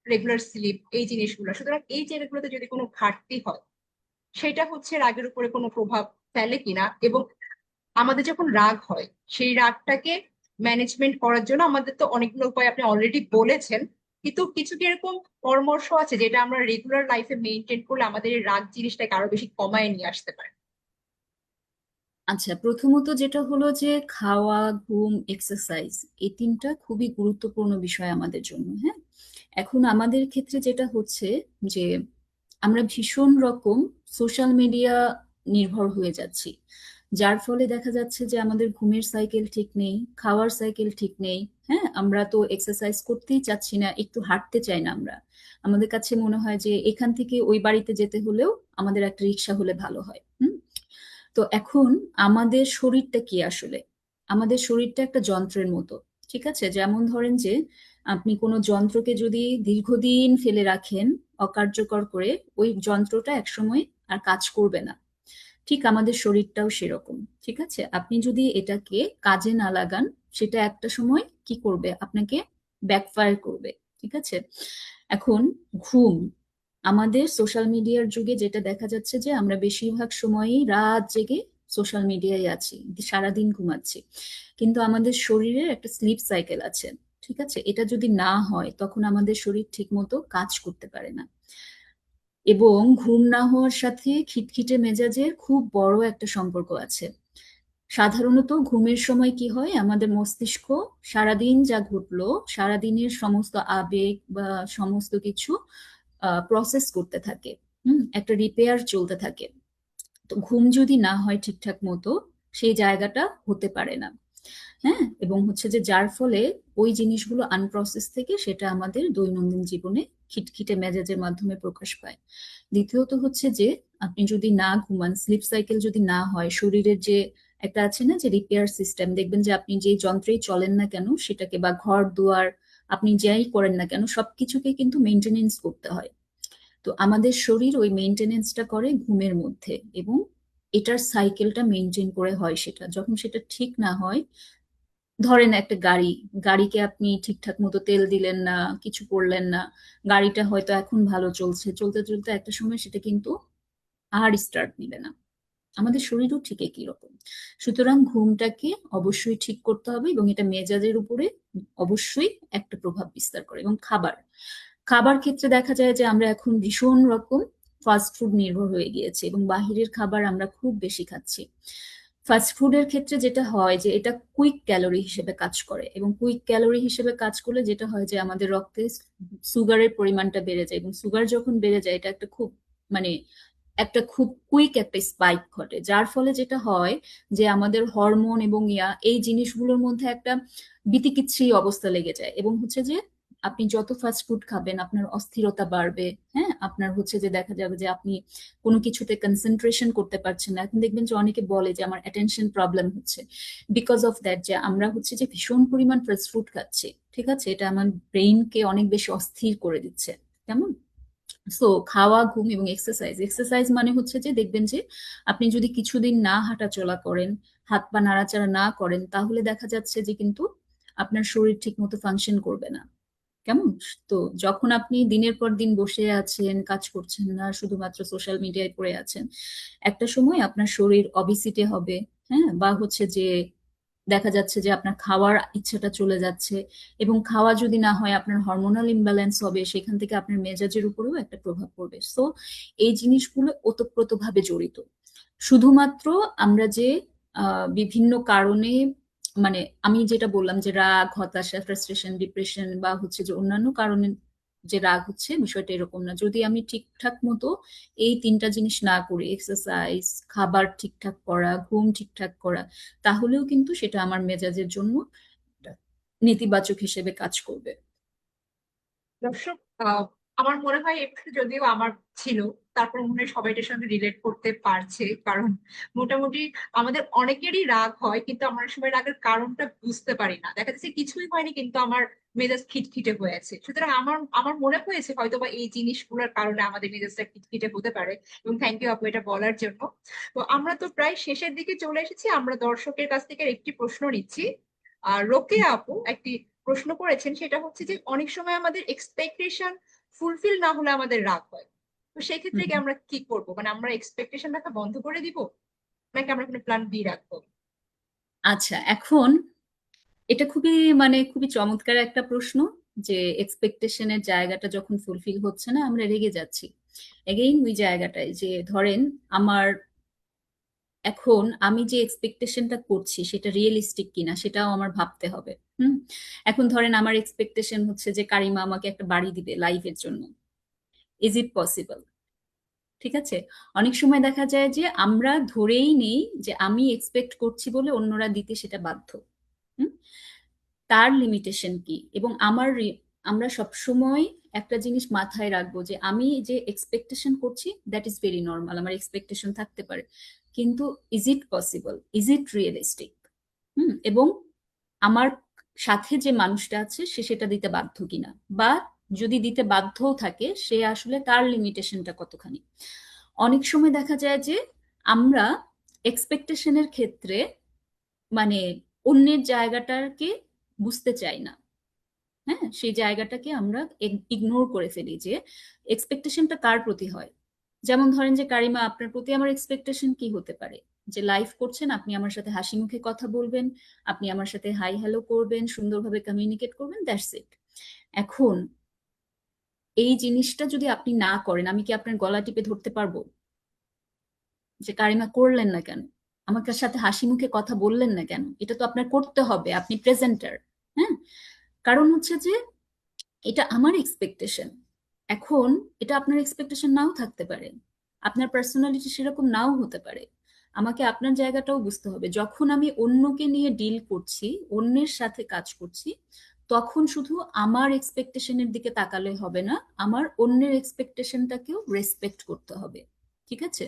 রেগুলার স্লিপ, এই জিনিসগুলো, সুতরাং এই জায়গাগুলোতে যদি কোনো ঘাটতি হয়, সেটা হচ্ছে রাগের উপরে কোনো প্রভাব ফেলে কিনা, এবং আমাদের যখন রাগ হয় সেই রাগটাকে ম্যানেজমেন্ট করার জন্য আমাদের তো অনেকগুলো উপায় আপনি অলরেডি বলেছেন, কিন্তু কিছু কি এরকম পরামর্শ আছে যেটা আমরা রেগুলার লাইফে মেনটেন করলে আমাদের এই রাগ জিনিসটাকে আরো বেশি কমায় নিয়ে আসতে পারে? আচ্ছা, প্রথমত যেটা হলো যে খাওয়া, ঘুম, এক্সারসাইজ, এই তিনটা খুবই গুরুত্বপূর্ণ বিষয় আমাদের জন্য, হ্যাঁ। এখন আমাদের ক্ষেত্রে যেটা হচ্ছে যে আমরা ভীষণ রকম সোশ্যাল মিডিয়া নির্ভর হয়ে যাচ্ছি, যার ফলে দেখা যাচ্ছে যে আমাদের ঘুমের সাইকেল ঠিক নেই, খাওয়ার সাইকেল ঠিক নেই। হ্যাঁ, আমরা তো এক্সারসাইজ করতেই চাচ্ছি না, একটু হাঁটতে চাই না আমরা। আমাদের কাছে মনে হয় যে এখান থেকে ওই বাড়িতে যেতে হলেও আমাদের একটা রিক্সা হলে ভালো হয়। হুম। তো এখন আমাদের শরীরটা কি আসলে, আমাদের শরীরটা একটা যন্ত্রের মতো, ঠিক আছে। যেমন ধরেন যে আপনি কোনো যন্ত্রকে যদি দীর্ঘদিন ফেলে রাখেন অকার্যকর করে, ওই যন্ত্রটা একসময় আর কাজ করবে না। ঠিক আমাদের শরীরটাও সেরকম, ঠিক আছে? আপনি যদি এটাকে কাজে না লাগান, সেটা একটা সময় কি করবে, আপনাকে ব্যাকফায়ার করবে, ঠিক আছে? এখন ঘুম, আমাদের সোশ্যাল মিডিয়ার যুগে যেটা দেখা যাচ্ছে যে আমরা বেশিরভাগ সময়ই রাত জেগে সোশ্যাল মিডিয়ায় আছি, সারাদিন ঘুমাচ্ছি, কিন্তু আমাদের শরীরের একটা স্লিপ সাইকেল আছে, ঠিক আছে? এটা যদি না হয় তখন আমাদের শরীর ঠিক মতো কাজ করতে পারে না। এবং ঘুম না হওয়ার সাথে খিটখিটে মেজাজের খুব বড় একটা সম্পর্ক আছে। সাধারণত ঘুমের সময় কি হয়, আমাদের মস্তিষ্ক সারাদিন যা ঘটলো, সারাদিনের সমস্ত আবেগ বা সমস্ত কিছু প্রসেস করতে থাকে। একটা রিপেয়ার চলতে থাকে। তো ঘুম যদি না হয় ঠিকঠাক মতো, সেই জায়গাটা হতে পারে না। হ্যাঁ, এবং হচ্ছে যে যার ফলে ওই জিনিসগুলো আনপ্রসেস থেকে সেটা আমাদের দৈনন্দিন জীবনে খিটখিটে মেজাজের মাধ্যমে প্রকাশ পায়। দ্বিতীয়ত হচ্ছে যে আপনি যদি না ঘুমান, স্লিপ সাইকেল যদি না হয়, শরীরের যে একটা আছে না যে রিপেয়ার সিস্টেম, দেখবেন যে আপনি যে যন্ত্রেই চলেন না কেন সেটাকে, বা ঘর দুয়ার আপনি যাই করেন না কেন, সবকিছুকে কিন্তু মেনটেনেন্স করতে হয়। তো আমাদের শরীর ওই মেনটেনেন্সটা করে ঘুমের মধ্যে, এবং এটার সাইকেলটা মেনটেন করে হয়। সেটা যখন সেটা ঠিক না হয়, ধরেন একটা গাড়ি, গাড়িকে আপনি ঠিকঠাক মতো তেল দিলেন না, কিছু করলেন না, গাড়িটা হয়তো এখন ভালো চলছে, চলতে চলতে একটা সময় সেটা কিন্তু আর স্টার্ট নিবে না। আমাদের শরীরও ঠিক একই রকম। সুতরাং ঘুমটাকে অবশ্যই ঠিক করতে হবে, এবং এটা মেজাজের উপরে অবশ্যই একটা প্রভাব বিস্তার করে। এবং খাবার, খাবার ক্ষেত্রে দেখা যায় যে আমরা এখন ভীষণ রকম ফাস্ট ফুড নির্ভর হয়ে গিয়েছি, এবং বাহিরের খাবার আমরা খুব বেশি খাচ্ছি। ফাস্ট ফুডের ক্ষেত্রে যেটা হয় যে এটা কুইক ক্যালোরি হিসেবে কাজ করে, এবং কুইক ক্যালোরি হিসেবে কাজ করলে যেটা হয় যে আমাদের রক্তে সুগারের পরিমাণটা বেড়ে যায়, এবং সুগার যখন বেড়ে যায় এটা একটা খুব মানে একটা খুব কুইক একটা স্পাইক ঘটে, যার ফলে যেটা হয় যে আমাদের হরমোন এবং এই জিনিসগুলোর মধ্যে একটা বিতিকিচ্ছিরি অবস্থা লেগে যায়, এবং হচ্ছে যে আপনি যত ফাস্ট ফুড খাবেন আপনার অস্থিরতা বাড়বে। হ্যাঁ, আপনার হচ্ছে যে দেখা যাবে যে আপনি কোনো কিছুতে কনসেন্ট্রেশন করতে পারছেন না। এখন দেখবেন যে অনেকে বলে যে আমার অ্যাটেনশন প্রবলেম হচ্ছে, বিকজ অফ দ্যাট, যে আমরা হচ্ছে যে ভীষণ পরিমাণ ফাস্ট ফুড খাচ্ছি, ঠিক আছে? এটা আমার ব্রেইনকে অনেক বেশি অস্থির করে দিচ্ছে। কেমন? সো খাওয়া, ঘুম এবং এক্সারসাইজ, এক্সারসাইজ মানে হচ্ছে যে দেখবেন যে আপনি যদি কিছুদিন না হাঁটা চলা করেন, হাত পা নাড়াচাড়া না করেন, তাহলে দেখা যাচ্ছে যে কিন্তু আপনার শরীর ঠিক মতো ফাংশন করবে না। কেমন? তো যখন আপনি দিনের পর দিন বসে আছেন, কাজ করছেন না, শুধুমাত্র সোশ্যাল মিডিয়ায় পড়ে আছেন, একটা সময় আপনার শরীর অবিসিটে হবে। হ্যাঁ, বা হচ্ছে যে দেখা যাচ্ছে যে আপনার খাওয়ার ইচ্ছাটা চলে যাচ্ছে, এবং খাওয়া যদি না হয় আপনার হরমোনাল ইমব্যালেন্স হবে, সেখান থেকে আপনার মেজাজের উপরেও একটা প্রভাব পড়বে। সো এই জিনিসগুলো ওতপ্রোতভাবে জড়িত। শুধুমাত্র আমরা যে বিভিন্ন কারণে, মানে আমি যেটা বললাম যে রাগ, হতাশা, ফ্রাস্ট্রেশন, ডিপ্রেশন বা হচ্ছে যে অন্যান্য কারণে যে রাগ হচ্ছে, বিষয়টা এরকম না। যদি আমি ঠিকঠাক মতো এই তিনটা জিনিস না করি, এক্সারসাইজ, খাবার ঠিকঠাক করা, ঘুম ঠিকঠাক করা, তাহলেও কিন্তু সেটা আমার মেজাজের জন্য একটা নেতিবাচক হিসেবে কাজ করবে। দর্শক, আমার মনে হয় একটু যদিও আমার ছিল, তারপর মনে হয় সবাই এটার সঙ্গে রিলেট করতে পারছে, কারণ মোটামুটি আমাদের অনেকেরই রাগ হয়, কিন্তু আমরা অনেক সময় রাগের কারণটা বুঝতে পারি না। দেখা যাচ্ছে কিছুই হয়নি কিন্তু আমার মেজাজ খিটখিটে হয়েছে। সুতরাং আমার আমার মনে হয়েছে হয়তো বা এই জিনিসগুলোর কারণে আমাদের মেজাজটা খিটখিটে হতে পারে। এবং থ্যাংক ইউ আপু এটা বলার জন্য। তো আমরা তো প্রায় শেষের দিকে চলে এসেছি, আমরা দর্শকের কাছ থেকে একটি প্রশ্ন নিচ্ছি। আর রোকেয়া আপু একটি প্রশ্ন করেছেন, সেটা হচ্ছে যে অনেক সময় আমাদের এক্সপেকটেশন ফুলফিল না হলে আমাদের রাগ হয়। তো সেই ক্ষেত্রে হুম। কি আমরা কি করব, মানে আমরা এক্সপেকটেশন রাখা বন্ধ করে দিব, নাকি আমরা কোনো প্ল্যান বি রাখবো? আচ্ছা, এখন এটা খুবই খুবই চমৎকার একটা প্রশ্ন, যে এক্সপেকটেশনের জায়গাটা যখন ফুলফিল হচ্ছে না আমরা রেগে যাচ্ছি। এগেইন ওই জায়গাটায় যে ধরেন আমার, এখন আমি যে এক্সপেকটেশনটা করছি সেটা রিয়েলিস্টিক কিনা সেটাও আমার ভাবতে হবে। হুম। এখন ধরেন আমার এক্সপেকটেশন হচ্ছে যে কারিমা আমাকে একটা বাড়ি দিবে লাইফের জন্য। Is it possible? ঠিক আছে? অনেক সময় দেখা যায় যে আমরা ধরেই নেই যে আমি এক্সপেক্ট করছি বলে অন্যরা দিতে সেটা বাধ্য। হুম। তার লিমিটেশন কি, এবং আমরা সবসময় একটা জিনিস মাথায় রাখবো যে আমি যে এক্সপেকটেশন করছি দ্যাট ইজ ভেরি নর্মাল, আমার এক্সপেকটেশন থাকতে পারে, কিন্তু is it possible, is it realistic? এবং আমার সাথে যে মানুষটা আছে সে সেটা দিতে বাধ্য কিনা, বা যদি দিতে বাধ্যও থাকে সে আসলে তার লিমিটেশনটা কতখানি। অনেক সময় দেখা যায় যে আমরা এক্সপেকটেশনের ক্ষেত্রে মানে অন্যের জায়গাটাকে বুঝতে চাই না। হ্যাঁ, সেই জায়গাটাকে আমরা ইগনোর করে ফেলি যে এক্সপেকটেশনটা কার প্রতি হয়। যেমন ধরেন যে কারিমা, আপনার প্রতি আমার এক্সপেকটেশন কি হতে পারে? যে লাইভ করছেন, আপনি আমার সাথে হাসি মুখে কথা বলবেন, আপনি আমার সাথে হাই হ্যালো করবেন, সুন্দরভাবে কমিউনিকেট করবেন, দ্যাটস ইট। এখন এই জিনিসটা যদি আপনি না করেন, আমি কি আপনার গলা টিপে ধরতে পারবো যে কারিমা করলেন না কেন, আমাকে সাথে হাসি মুখে কথা বললেন না কেন? এটা তো আপনার করতে হবে, আপনি প্রেজেন্টার। হ্যাঁ, কারণ হচ্ছে যে এটা আমার এক্সপেকটেশন। এখন এটা আপনার এক্সপেকটেশন নাও থাকতে পারে, আপনার পার্সোনালিটি সেরকম নাও হতে পারে। আমাকে আপনার জায়গাটাও বুঝতে হবে। যখন আমি অন্যকে নিয়ে ডিল করছি, অন্যের সাথে কাজ করছি, তখন শুধু আমার এক্সপেকটেশনের দিকে তাকালে হবে না, আমার অন্যের এক্সপেকটেশনটাকেও রেসপেক্ট করতে হবে। ঠিক আছে?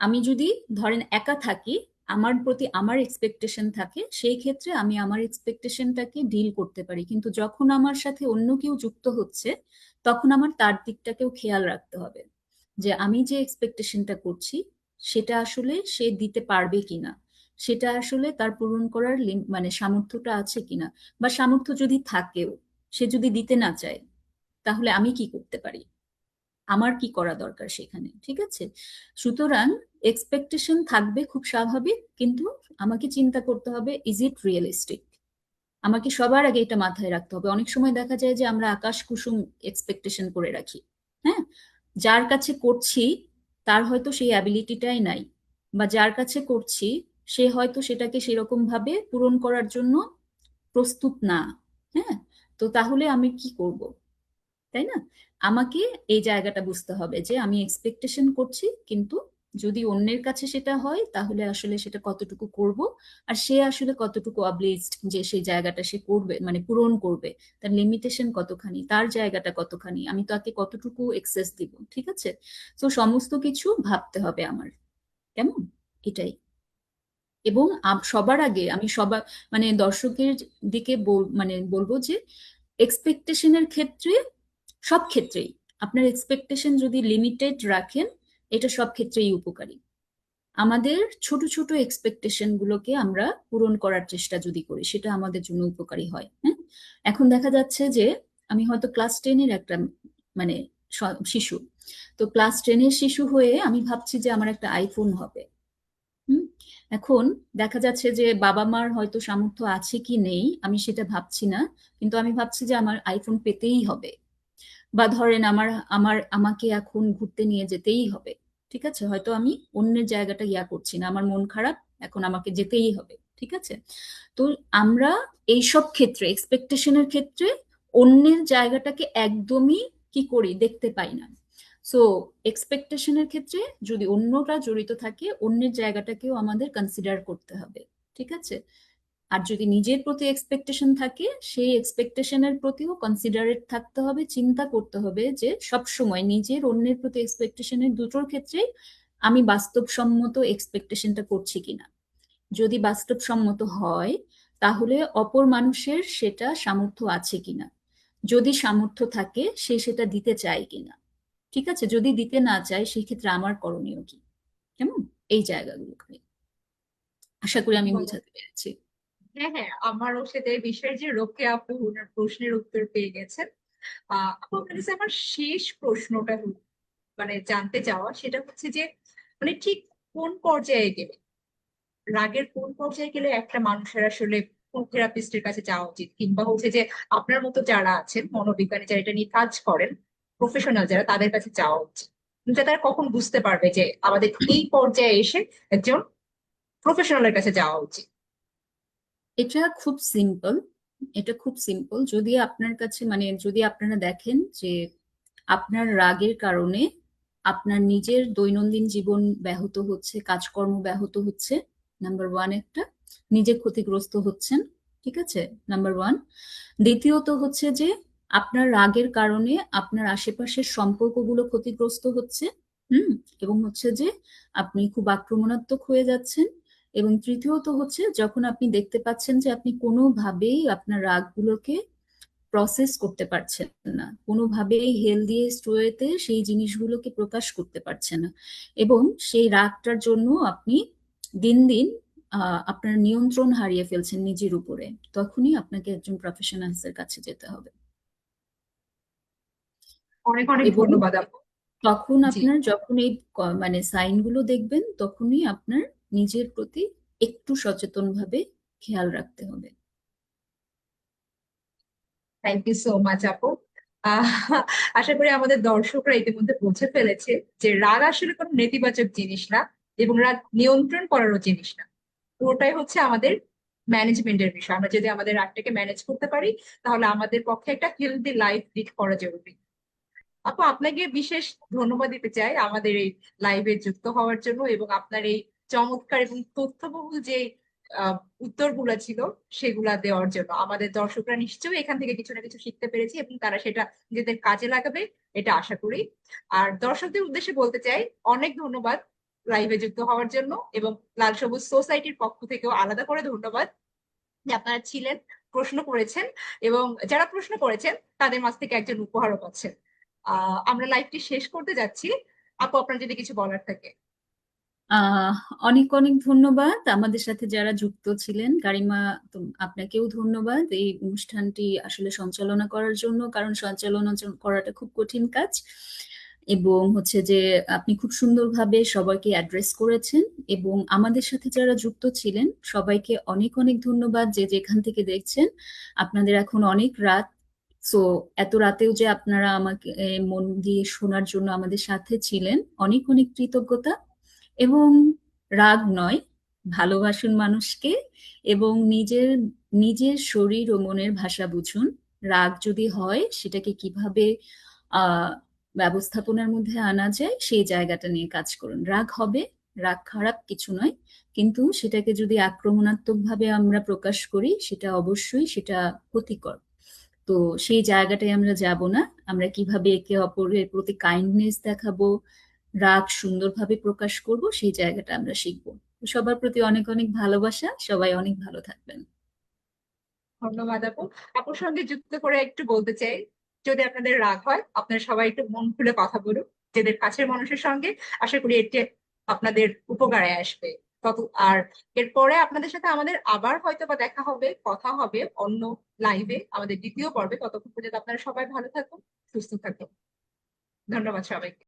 আমি যদি ধরেন একা থাকি, আমার প্রতি আমার এক্সপেকটেশন থাকে, সেই ক্ষেত্রে আমি আমার এক্সপেকটেশনটাকে ডিল করতে পারি। কিন্তু যখন আমার সাথে অন্য কেউ যুক্ত হচ্ছে, তখন আমার তার দিকটাকেও খেয়াল রাখতে হবে যে আমি যে এক্সপেকটেশনটা করছি সেটা আসলে সে দিতে পারবে কিনা, সেটা আসলে তার পূরণ করার মানে সামর্থ্যটা আছে কিনা, বা সামর্থ্য যদি থাকেও সে যদি দিতে না চায়, তাহলে আমি কি করতে পারি, আমার কি করা দরকার সেখানে। ঠিক আছে? সুতরাং এক্সপেকটেশন থাকবে, খুব স্বাভাবিক, কিন্তু আমাকে চিন্তা করতে হবে ইজ ইট রিয়েলিস্টিক। আমাকে সবার আগে এটা মাথায় রাখতে হবে। অনেক সময় দেখা যায় যে আমরা আকাশ কুসুম এক্সপেকটেশন করে রাখি। হ্যাঁ, যার কাছে করছি তার হয়তো সেই অ্যাবিলিটিটাই নাই, বা যার কাছে করছি সে হয়তো সেটাকে সেরকম ভাবে পূরণ করার জন্য প্রস্তুত না। হ্যাঁ, তো তাহলে আমি কি করব? তাই না? আমাকে এই জায়গাটা বুঝতে হবে যে আমি এক্সপেকটেশন করছি, কিন্তু যদি অন্যের কাছে সেটা হয় তাহলে আসলে সেটা কতটুকু করব, আর সে আসলে কতটুকু অবলিজড যে সেই জায়গাটা সে করবে, মানে পূরণ করবে, তার লিমিটেশন কতখানি, তার জায়গাটা কতখানি, আমি তাকে কতটুকু এক্সেস দিব। ঠিক আছে? তো সমস্ত কিছু ভাবতে হবে আমার। কেমন? এটাই। এবং সবার আগে আমি সবার মানে দর্শকের দিকে মানে বলবো যে এক্সপেকটেশনের ক্ষেত্রে, সব ক্ষেত্রেই আপনার এক্সপেকটেশন যদি লিমিটেড রাখেন, এটা সব ক্ষেত্রেই উপকারী। আমাদের ছোট ছোট এক্সপেকটেশন গুলোকে আমরা পূরণ করার চেষ্টা যদি করি, সেটা আমাদের জন্য উপকারী হয়। হ্যাঁ, এখন দেখা যাচ্ছে যে আমি হয়তো ক্লাস 10-এর একটা মানে শিশু, তো ক্লাস 10-এর শিশু হয়ে আমি ভাবছি যে আমার একটা আইফোন হবে। হুম, এখন দেখা যাচ্ছে যে বাবা মার হয়তো সামর্থ্য আছে কি নেই আমি সেটা ভাবছি না, কিন্তু আমি ভাবছি যে আমার আইফোন পেতেই হবে। বা ধরেন আমার আমার আমাকে এখন ঘুরতে নিয়ে যেতেই হবে। ঠিক আছে, হয়তো আমি অন্যের জায়গাটা ইয়া করছি না, আমার মন খারাপ, এখন আমাকে যেতেই হবে। ঠিক আছে? তো আমরা এইসব ক্ষেত্রে এক্সপেকটেশনের ক্ষেত্রে অন্যের জায়গাটাকে একদমই কি করি দেখতে পাই না। সো এক্সপেকটেশনের ক্ষেত্রে যদি অন্যরা জড়িত থাকে, অন্যের জায়গাটাকেও আমাদের কনসিডার করতে হবে। ঠিক আছে? আর যদি নিজের প্রতি এক্সপেকটেশন থাকে, সেই এক্সপেকটেশনের প্রতিও কনসিডারেট থাকতে হবে, চিন্তা করতে হবে যে সব সময় নিজের অন্যের প্রতি এক্সপেকটেশনের দুটোর ক্ষেত্রেই আমি বাস্তবসম্মত এক্সপেকটেশনটা করছি কিনা। যদি বাস্তবসম্মত হয় তাহলে অপর মানুষের সেটা সামর্থ্য আছে কিনা, যদি সামর্থ্য থাকে সে সেটা দিতে চায় কিনা। ঠিক আছে? যদি দিতে না চায় সেক্ষেত্রে আমার করণীয় কি। কেমন? এই জায়গাগুলো আশা করি আমি বোঝাতে পেরেছি। হ্যাঁ, হ্যাঁ, আমারও সেটাই বিষয় যে রোকেয়া আপু ওনার প্রশ্নের উত্তর পেয়ে গেছেন। আপু আপনার কাছে আমার শেষ প্রশ্নটা মানে জানতে চাওয়া সেটা হচ্ছে যে মানে ঠিক কোন পর্যায়ে গেলে, রাগের কোন পর্যায়ে গেলে একটা মানুষের আসলে কোন থেরাপিস্টের কাছে যাওয়া উচিত, কিংবা হচ্ছে যে আপনার মতো যারা আছেন মনোবিজ্ঞানী যারা এটা নিয়ে কাজ করেন, প্রফেশনাল যারা, তাদের কাছে যাওয়া উচিত, যে তারা কখন বুঝতে পারবে যে আমাদের এই পর্যায়ে এসে একজন প্রফেশনালের কাছে যাওয়া উচিত? এটা খুব সিম্পল। এটা খুব সিম্পল, যদি আপনার কাছে মানে যদি আপনারা দেখেন যে আপনার রাগের কারণে আপনার নিজের দৈনন্দিন জীবন ব্যাহত হচ্ছে, কাজকর্ম ব্যাহত হচ্ছে, নাম্বার 1 একটা, নিজে ক্ষতিগ্রস্ত হচ্ছেন। ঠিক আছে? নাম্বার 1। দ্বিতীয়ত হচ্ছে যে আপনার রাগের কারণে আপনার আশেপাশের সম্পর্কগুলো ক্ষতিগ্রস্ত হচ্ছে। হুম, এবং হচ্ছে যে আপনি খুব আক্রমণাত্মক হয়ে যাচ্ছেন, এবং তৃতীয়ত হচ্ছে যখন আপনি দেখতে পাচ্ছেন যে আপনি কোনোভাবেই আপনার রাগগুলোকে প্রসেস করতে পারছেন না, কোনোভাবেই হেলদি ওয়েতে সেই জিনিসগুলোকে প্রকাশ করতে পারছেন না, এবং সেই রাগটার জন্য আপনি দিন দিন আপনার নিয়ন্ত্রণ হারিয়ে ফেলছেন নিজের উপরে, তখনই আপনাকে একজন প্রফেশনালসের কাছে যেতে হবে। অনেক অনেক এবং ধন্যবাদ আপু। তখন জি, আপনার যখন এই মানে সাইনগুলো দেখবেন, তখনই আপনার নিজের প্রতি একটু সচেতনভাবে খেয়াল রাখতে হবে। থ্যাংক ইউ সো মাচ আপু। আহ, আশা করি আমাদের দর্শকরা ইতিমধ্যে বুঝে ফেলেছে যে রাগ আসলে কোনো নেতিবাচক জিনিস না, এবং রাগ নিয়ন্ত্রণ করারও জিনিস না। পুরোটাই হচ্ছে আমাদের ম্যানেজমেন্টের বিষয়। আমরা যদি আমাদের রাগটাকে ম্যানেজ করতে পারি, তাহলে আমাদের পক্ষে একটা হেলদি লাইফ লিড করা জরুরি। আপু, আপনাকে বিশেষ ধন্যবাদ দিতে চাই আমাদের এই লাইভে যুক্ত হওয়ার জন্য, এবং আপনার এই চমৎকার এবং তথ্যবহুল যে আহ, উত্তরগুলো ছিল সেগুলা দেওয়ার জন্য। আমাদের দর্শকরা নিশ্চয়ই এখান থেকে কিছু না কিছু শিখতে পেরেছে, এবং তারা সেটা নিজেদের কাজে লাগাবে, এটা আশা করি। আর দর্শকদের উদ্দেশ্যে বলতে চাই, অনেক ধন্যবাদ লাইভে যুক্ত হওয়ার জন্য, এবং লাল সবুজ সোসাইটির পক্ষ থেকেও আলাদা করে ধন্যবাদ যে আপনারা ছিলেন, প্রশ্ন করেছেন, এবং যারা প্রশ্ন করেছেন তাদের মাঝ থেকে একজন উপহারও পাচ্ছেন। আমরা লাইভটি শেষ করতে যাচ্ছি। আপু, আপনার যদি কিছু বলার থাকে। আহ অনেক অনেক ধন্যবাদ আমাদের সাথে যারা যুক্ত ছিলেন। গারিমা, আপনাকেও ধন্যবাদ এই অনুষ্ঠানটি আসলে সঞ্চালনা করার জন্য, কারণ সঞ্চালনা করাটা খুব কঠিন কাজ। এবং হচ্ছে যে আপনি খুব সুন্দরভাবে সবাইকে অ্যাড্রেস করেছেন, এবং আমাদের সাথে যারা যুক্ত ছিলেন সবাইকে অনেক অনেক ধন্যবাদ, যে যেখান থেকে দেখছেন। আপনাদের এখন অনেক রাত, সো এত রাতেও যে আপনারা আমাকে মন দিয়ে শোনার জন্য আমাদের সাথে ছিলেন, অনেক অনেক কৃতজ্ঞতা। এবং রাগ নয়, ভালোবাসুন মানুষকে, এবং নিজের নিজের শরীর ও মনের ভাষা বুঝুন। রাগ যদি হয় সেটাকে কিভাবে আহ ব্যবস্থাপনার মধ্যে আনা যায় সেই জায়গাটা নিয়ে কাজ করুন। রাগ হবে, রাগ খারাপ কিছু নয়, কিন্তু সেটাকে যদি আক্রমণাত্মক ভাবে আমরা প্রকাশ করি সেটা অবশ্যই সেটা ক্ষতিকর। তো সেই জায়গাটায় আমরা যাব না। আমরা কিভাবে একে অপরের প্রতি কাইন্ডনেস দেখাবো, রাগ সুন্দরভাবে প্রকাশ করব, সেই জায়গাটা আমরা শিখবো। সবার প্রতি অনেক অনেক ভালোবাসা, সবাই অনেক ভালো থাকবেন। ধন্যবাদ আপু। আপুর সঙ্গে যুক্ত করে একটু বলতে চাই, যদি আপনাদের রাগ হয়, আপনারা সবাই একটু মন খুলে কথা বলুন যাদের কাছের মানুষের সঙ্গে। আশা করি এটি আপনাদের উপকারে আসবে। তত আর এরপরে আপনাদের সাথে আমাদের আবার হয়তো বা দেখা হবে, কথা হবে অন্য লাইভে, আমাদের দ্বিতীয় পর্বে। ততক্ষণ পর্যন্ত আপনারা সবাই ভালো থাকুন, সুস্থ থাকুন। ধন্যবাদ সবাইকে।